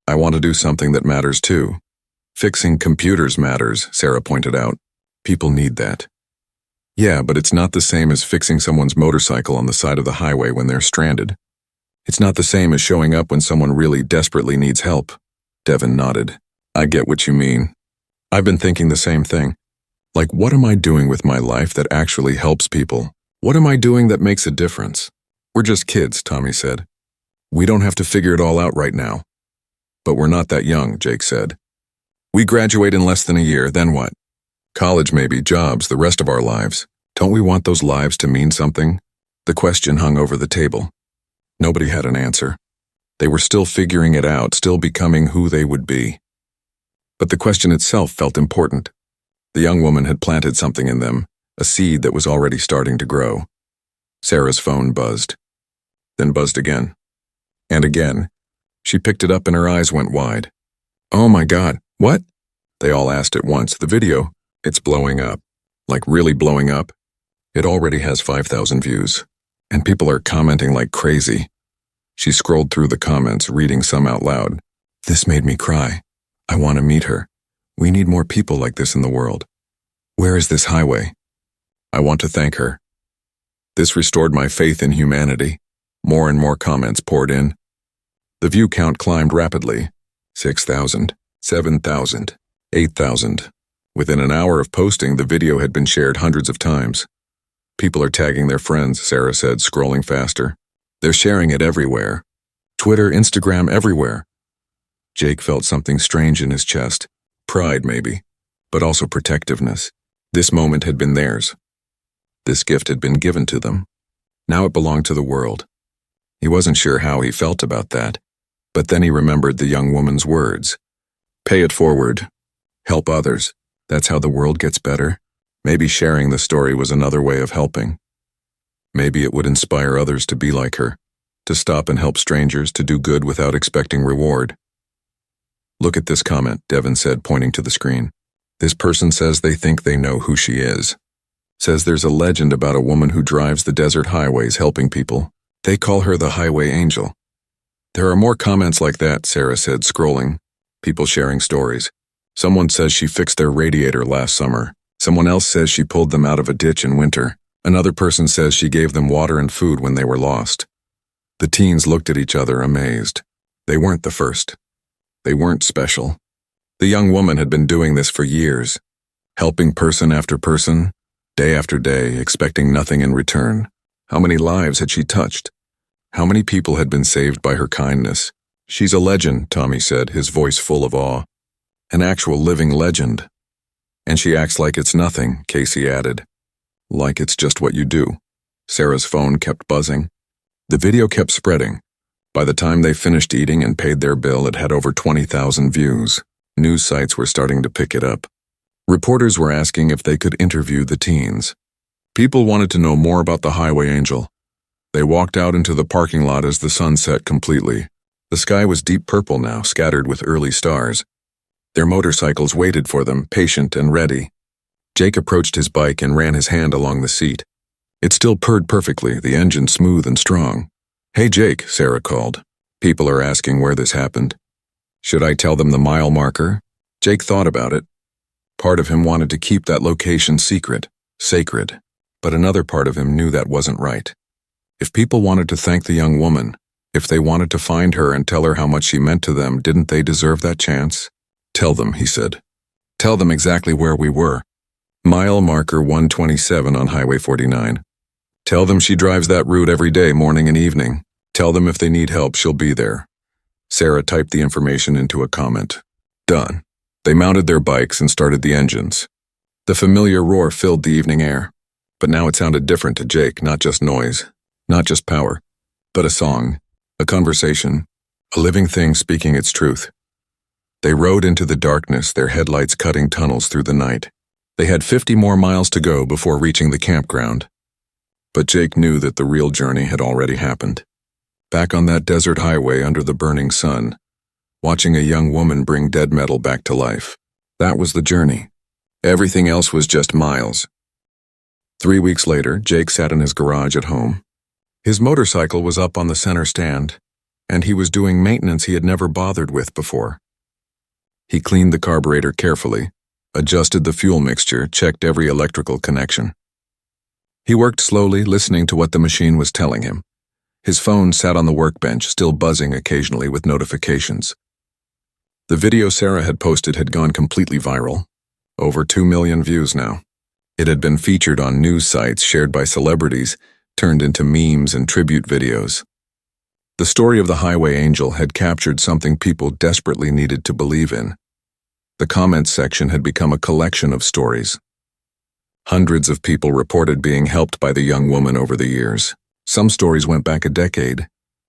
I want to do something that matters too. Fixing computers matters, Sarah pointed out. People need that. Yeah, but it's not the same as fixing someone's motorcycle on the side of the highway when they're stranded. It's not the same as showing up when someone really desperately needs help. Devin nodded. I get what you mean. I've been thinking the same thing. Like, what am I doing with my life that actually helps people? What am I doing that makes a difference? We're just kids, Tommy said. We don't have to figure it all out right now. But we're not that young, Jake said. We graduate in less than a year, then what? College maybe, jobs, the rest of our lives. Don't we want those lives to mean something? The question hung over the table. Nobody had an answer. They were still figuring it out, still becoming who they would be. But the question itself felt important. The young woman had planted something in them, a seed that was already starting to grow. Sarah's phone buzzed. Then buzzed again. And again. She picked it up and her eyes went wide. Oh my God, what? They all asked at once. The video, it's blowing up. Like really blowing up. It already has 5,000 views. And people are commenting like crazy. She scrolled through the comments, reading some out loud. This made me cry. I want to meet her. We need more people like this in the world. Where is this highway? I want to thank her. This restored my faith in humanity. More and more comments poured in. The view count climbed rapidly. 6,000, 7,000, 8,000. Within an hour of posting, the video had been shared hundreds of times. People are tagging their friends, Sarah said, scrolling faster. They're sharing it everywhere. Twitter, Instagram, everywhere. Jake felt something strange in his chest. Pride, maybe, but also protectiveness. This moment had been theirs. This gift had been given to them. Now it belonged to the world. He wasn't sure how he felt about that, but then he remembered the young woman's words. Pay it forward. Help others. That's how the world gets better. Maybe sharing the story was another way of helping. Maybe it would inspire others to be like her, to stop and help strangers, to do good without expecting reward. Look at this comment, Devin said, pointing to the screen. This person says they think they know who she is. Says there's a legend about a woman who drives the desert highways helping people. They call her the Highway Angel. There are more comments like that, Sarah said, scrolling. People sharing stories. Someone says she fixed their radiator last summer. Someone else says she pulled them out of a ditch in winter. Another person says she gave them water and food when they were lost. The teens looked at each other, amazed. They weren't the first. They weren't special. The young woman had been doing this for years, helping person after person, day after day, expecting nothing in return. How many lives had she touched? How many people had been saved by her kindness? She's a legend, Tommy said, his voice full of awe. An actual living legend. And she acts like it's nothing, Casey added. Like it's just what you do. Sarah's phone kept buzzing. The video kept spreading. By the time they finished eating and paid their bill, it had over 20,000 views. News sites were starting to pick it up. Reporters were asking if they could interview the teens. People wanted to know more about the highway angel. They walked out into the parking lot as the sun set completely. The sky was deep purple now, scattered with early stars. Their motorcycles waited for them, patient and ready. Jake approached his bike and ran his hand along the seat. It still purred perfectly, the engine smooth and strong. "Hey Jake," Sarah called. "People are asking where this happened. Should I tell them the mile marker?" Jake thought about it. Part of him wanted to keep that location secret, sacred. But another part of him knew that wasn't right. If people wanted to thank the young woman, if they wanted to find her and tell her how much she meant to them, didn't they deserve that chance? "Tell them," he said. "Tell them exactly where we were. Mile marker 127 on Highway 49. Tell them she drives that route every day, morning and evening. Tell them if they need help, she'll be there." Sarah typed the information into a comment. Done. They mounted their bikes and started the engines. The familiar roar filled the evening air. But now it sounded different to Jake, not just noise, not just power, but a song, a conversation, a living thing speaking its truth. They rode into the darkness, their headlights cutting tunnels through the night. They had 50 more miles to go before reaching the campground. But Jake knew that the real journey had already happened. Back on that desert highway under the burning sun, watching a young woman bring dead metal back to life. That was the journey. Everything else was just miles. 3 weeks later, Jake sat in his garage at home. His motorcycle was up on the center stand, and he was doing maintenance he had never bothered with before. He cleaned the carburetor carefully, adjusted the fuel mixture, checked every electrical connection. He worked slowly, listening to what the machine was telling him. His phone sat on the workbench, still buzzing occasionally with notifications. The video Sarah had posted had gone completely viral. Over 2 million views now. It had been featured on news sites, shared by celebrities, turned into memes and tribute videos. The story of the highway angel had captured something people desperately needed to believe in. The comments section had become a collection of stories. Hundreds of people reported being helped by the young woman over the years. Some stories went back a decade.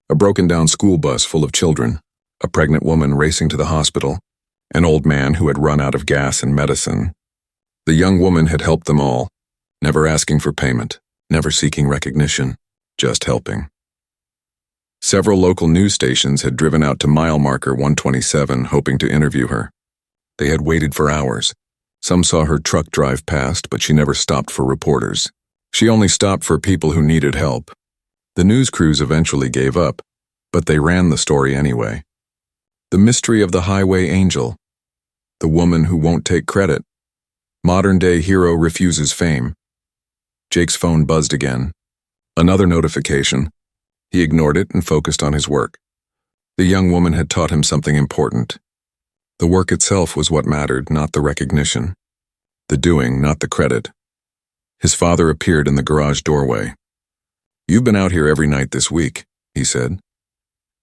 A broken-down school bus full of children, a pregnant woman racing to the hospital, an old man who had run out of gas and medicine. The young woman had helped them all, never asking for payment, never seeking recognition, just helping. Several local news stations had driven out to mile marker 127 hoping to interview her. They had waited for hours. Some saw her truck drive past, but she never stopped for reporters. She only stopped for people who needed help. The news crews eventually gave up, but they ran the story anyway. The mystery of the highway angel. The woman who won't take credit. Modern-day hero refuses fame. Jake's phone buzzed again. Another notification. He ignored it and focused on his work. The young woman had taught him something important. The work itself was what mattered, not the recognition. The doing, not the credit. His father appeared in the garage doorway. "You've been out here every night this week," he said.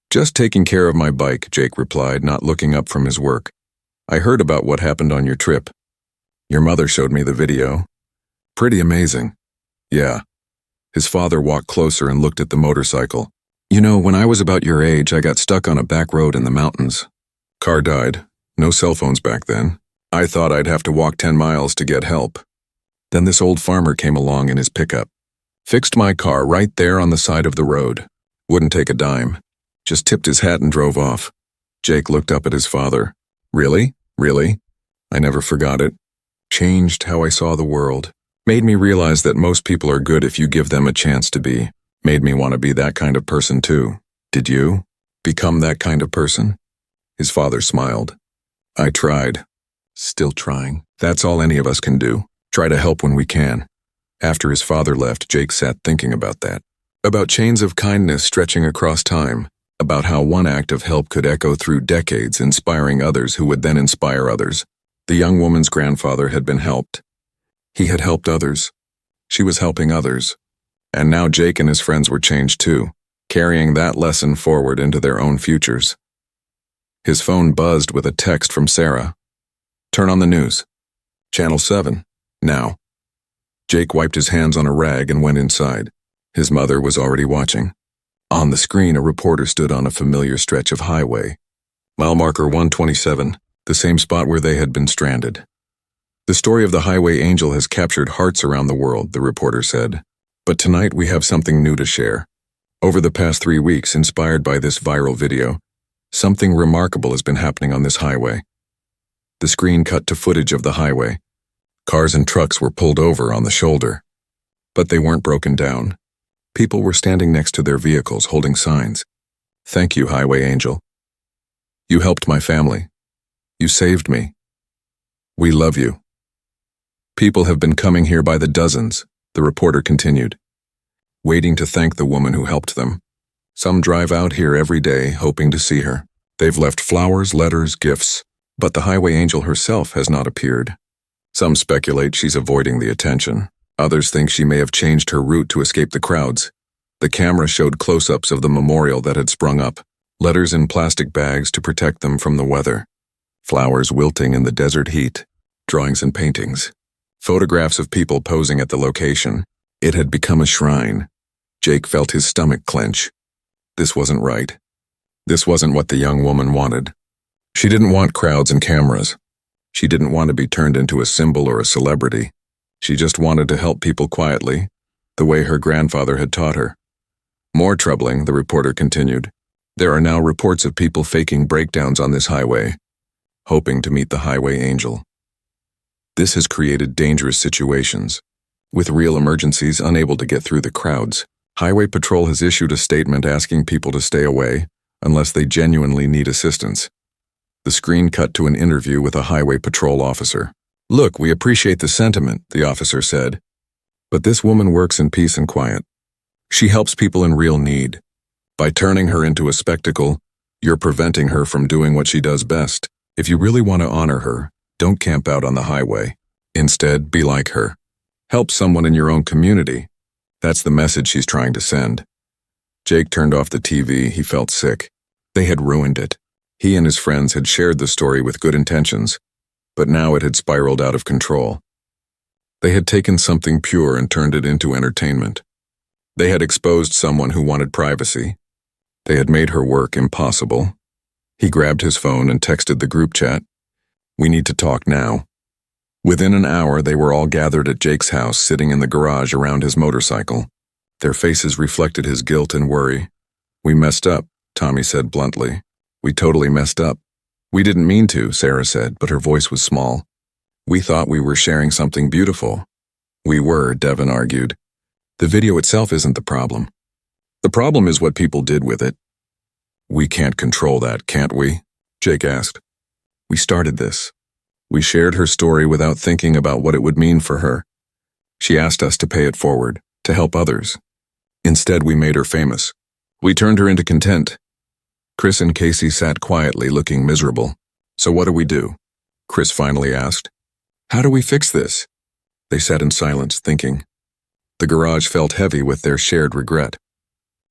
"Just taking care of my bike," Jake replied, not looking up from his work. "I heard about what happened on your trip. Your mother showed me the video. Pretty amazing." "Yeah." His father walked closer and looked at the motorcycle. "You know, when I was about your age, I got stuck on a back road in the mountains. Car died. No cell phones back then. I thought I'd have to walk 10 miles to get help. Then this old farmer came along in his pickup. Fixed my car right there on the side of the road. Wouldn't take a dime. Just tipped his hat and drove off." Jake looked up at his father. "Really? Really? I never forgot it. Changed how I saw the world. Made me realize that most people are good if you give them a chance to be. Made me want to be that kind of person too. Did you?" Become that kind of person? His father smiled. I tried. Still trying. That's all any of us can do. Try to help when we can. After his father left, Jake sat thinking about that. About chains of kindness stretching across time. About how one act of help could echo through decades, inspiring others who would then inspire others. The young woman's grandfather had been helped. He had helped others. She was helping others. And now Jake and his friends were changed too, carrying that lesson forward into their own futures. His phone buzzed with a text from Sarah. Turn on the news. Channel 7. Now. Jake wiped his hands on a rag and went inside. His mother was already watching. On the screen, a reporter stood on a familiar stretch of highway. Mile marker 127, the same spot where they had been stranded. The story of the highway angel has captured hearts around the world, the reporter said. But tonight we have something new to share. Over the past 3 weeks, inspired by this viral video, something remarkable has been happening on this highway. The screen cut to footage of the highway. Cars and trucks were pulled over on the shoulder. But they weren't broken down. People were standing next to their vehicles holding signs. Thank you, Highway Angel. You helped my family. You saved me. We love you. People have been coming here by the dozens, the reporter continued, waiting to thank the woman who helped them. Some drive out here every day hoping to see her. They've left flowers, letters, gifts, but the Highway Angel herself has not appeared. Some speculate she's avoiding the attention. Others think she may have changed her route to escape the crowds. The camera showed close-ups of the memorial that had sprung up, letters in plastic bags to protect them from the weather, flowers wilting in the desert heat, drawings and paintings, photographs of people posing at the location. It had become a shrine. Jake felt his stomach clench. This wasn't right. This wasn't what the young woman wanted. She didn't want crowds and cameras. She didn't want to be turned into a symbol or a celebrity. She just wanted to help people quietly, the way her grandfather had taught her. More troubling, the reporter continued. There are now reports of people faking breakdowns on this highway, hoping to meet the Highway Angel. This has created dangerous situations. With real emergencies unable to get through the crowds, Highway Patrol has issued a statement asking people to stay away unless they genuinely need assistance. The screen cut to an interview with a Highway Patrol officer. Look, we appreciate the sentiment, the officer said. But this woman works in peace and quiet. She helps people in real need. By turning her into a spectacle, you're preventing her from doing what she does best. If you really want to honor her, don't camp out on the highway. Instead, be like her. Help someone in your own community. That's the message she's trying to send. Jake turned off the TV. He felt sick. They had ruined it. He and his friends had shared the story with good intentions, but now it had spiraled out of control. They had taken something pure and turned it into entertainment. They had exposed someone who wanted privacy. They had made her work impossible. He grabbed his phone and texted the group chat. We need to talk now. Within an hour, they were all gathered at Jake's house, sitting in the garage around his motorcycle. Their faces reflected his guilt and worry. We messed up, Tommy said bluntly. We totally messed up. We didn't mean to, Sarah said, but her voice was small. We thought we were sharing something beautiful. We were, Devin argued. The video itself isn't the problem. The problem is what people did with it. We can't control that, can't we? Jake asked. We started this. We shared her story without thinking about what it would mean for her. She asked us to pay it forward, to help others. Instead, we made her famous. We turned her into content. Chris and Casey sat quietly, looking miserable. So what do we do? Chris finally asked. How do we fix this? They sat in silence, thinking. The garage felt heavy with their shared regret.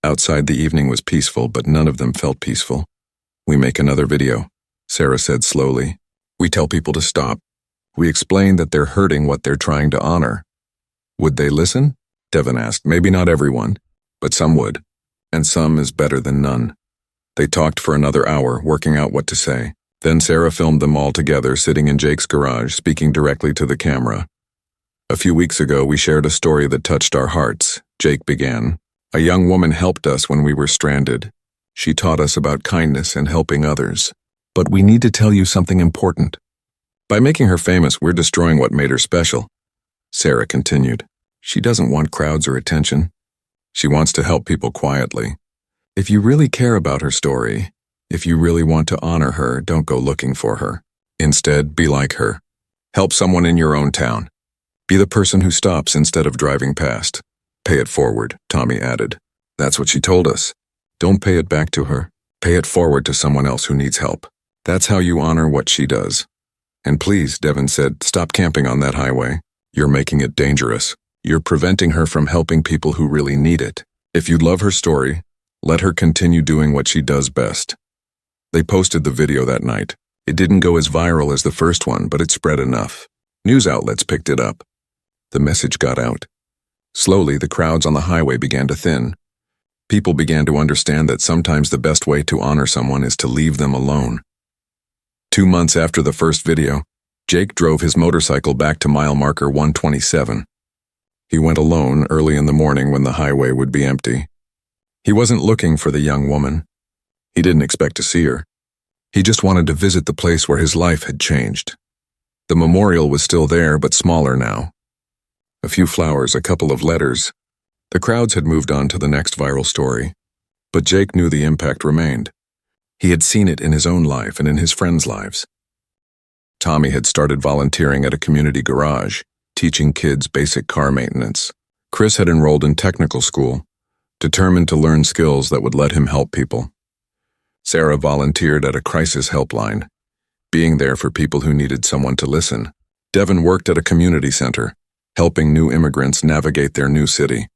Outside, the evening was peaceful, but none of them felt peaceful. We make another video, Sarah said slowly. We tell people to stop. We explain that they're hurting what they're trying to honor. Would they listen? Devin asked. Maybe not everyone, but some would. And some is better than none. They talked for another hour, working out what to say. Then Sarah filmed them all together, sitting in Jake's garage, speaking directly to the camera. A few weeks ago, we shared a story that touched our hearts, Jake began. A young woman helped us when we were stranded. She taught us about kindness and helping others. But we need to tell you something important. By making her famous, we're destroying what made her special. Sarah continued. She doesn't want crowds or attention. She wants to help people quietly. If you really care about her story, if you really want to honor her, don't go looking for her. Instead, be like her. Help someone in your own town. Be the person who stops instead of driving past. Pay it forward, Tommy added. That's what she told us. Don't pay it back to her. Pay it forward to someone else who needs help. That's how you honor what she does. And please, Devin said, stop camping on that highway. You're making it dangerous. You're preventing her from helping people who really need it. If you love her story, let her continue doing what she does best. They posted the video that night. It didn't go as viral as the first one, but it spread enough. News outlets picked it up. The message got out. Slowly, the crowds on the highway began to thin. People began to understand that sometimes the best way to honor someone is to leave them alone. 2 months after the first video, Jake drove his motorcycle back to mile marker 127. He went alone early in the morning when the highway would be empty. He wasn't looking for the young woman. He didn't expect to see her. He just wanted to visit the place where his life had changed. The memorial was still there, but smaller now. A few flowers, a couple of letters. The crowds had moved on to the next viral story. But Jake knew the impact remained. He had seen it in his own life and in his friends' lives. Tommy had started volunteering at a community garage, teaching kids basic car maintenance. Chris had enrolled in technical school, determined to learn skills that would let him help people. Sarah volunteered at a crisis helpline, being there for people who needed someone to listen. Devin worked at a community center, helping new immigrants navigate their new city.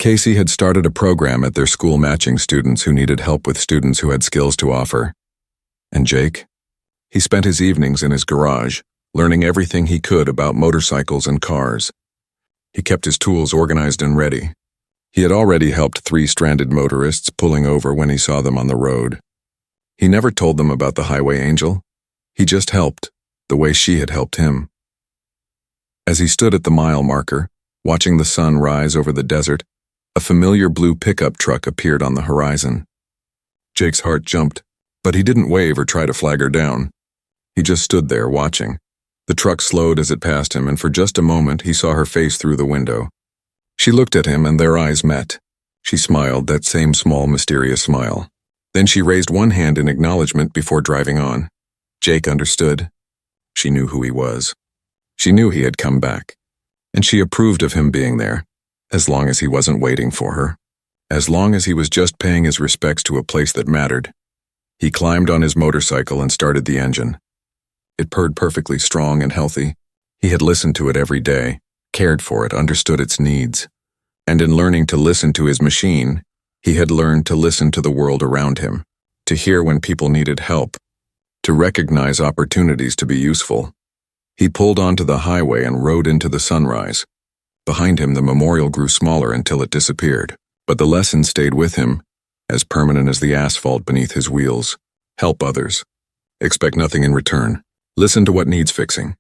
Casey had started a program at their school matching students who needed help with students who had skills to offer. And Jake? He spent his evenings in his garage, learning everything he could about motorcycles and cars. He kept his tools organized and ready. He had already helped 3 stranded motorists pulling over when he saw them on the road. He never told them about the highway angel. He just helped, the way she had helped him. As he stood at the mile marker, watching the sun rise over the desert, a familiar blue pickup truck appeared on the horizon. Jake's heart jumped, but he didn't wave or try to flag her down. He just stood there watching. The truck slowed as it passed him, and for just a moment he saw her face through the window. She looked at him and their eyes met. She smiled, that same small, mysterious smile. Then she raised one hand in acknowledgement before driving on. Jake understood. She knew who he was. She knew he had come back. And she approved of him being there, as long as he wasn't waiting for her. As long as he was just paying his respects to a place that mattered. He climbed on his motorcycle and started the engine. It purred perfectly strong and healthy. He had listened to it every day, cared for it, understood its needs. And in learning to listen to his machine, he had learned to listen to the world around him, to hear when people needed help, to recognize opportunities to be useful. He pulled onto the highway and rode into the sunrise. Behind him, the memorial grew smaller until it disappeared, but the lesson stayed with him, as permanent as the asphalt beneath his wheels. Help others. Expect nothing in return. Listen to what needs fixing,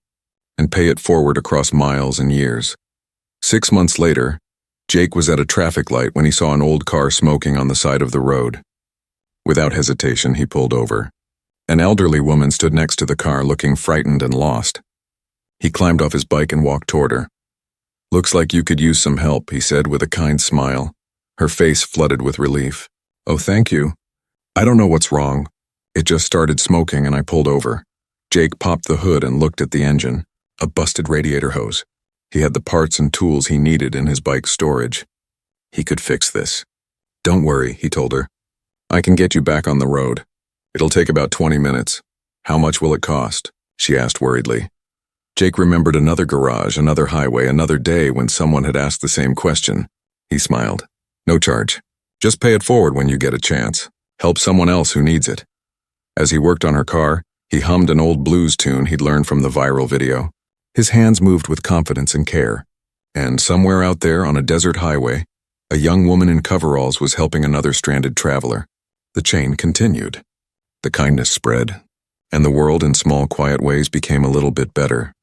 and pay it forward across miles and years. 6 months later, Jake was at a traffic light when he saw an old car smoking on the side of the road. Without hesitation, he pulled over. An elderly woman stood next to the car looking frightened and lost. He climbed off his bike and walked toward her. "Looks like you could use some help," he said with a kind smile. Her face flooded with relief. "Oh, thank you. I don't know what's wrong. It just started smoking and I pulled over." Jake popped the hood and looked at the engine, a busted radiator hose. He had the parts and tools he needed in his bike's storage. He could fix this. "Don't worry," he told her. "I can get you back on the road. It'll take about 20 minutes. How much will it cost?" she asked worriedly. Jake remembered another garage, another highway, another day when someone had asked the same question. He smiled. "No charge. Just pay it forward when you get a chance. Help someone else who needs it." As he worked on her car, he hummed an old blues tune he'd learned from the viral video. His hands moved with confidence and care. And somewhere out there on a desert highway, a young woman in coveralls was helping another stranded traveler. The chain continued. The kindness spread, and the world in small, quiet ways became a little bit better.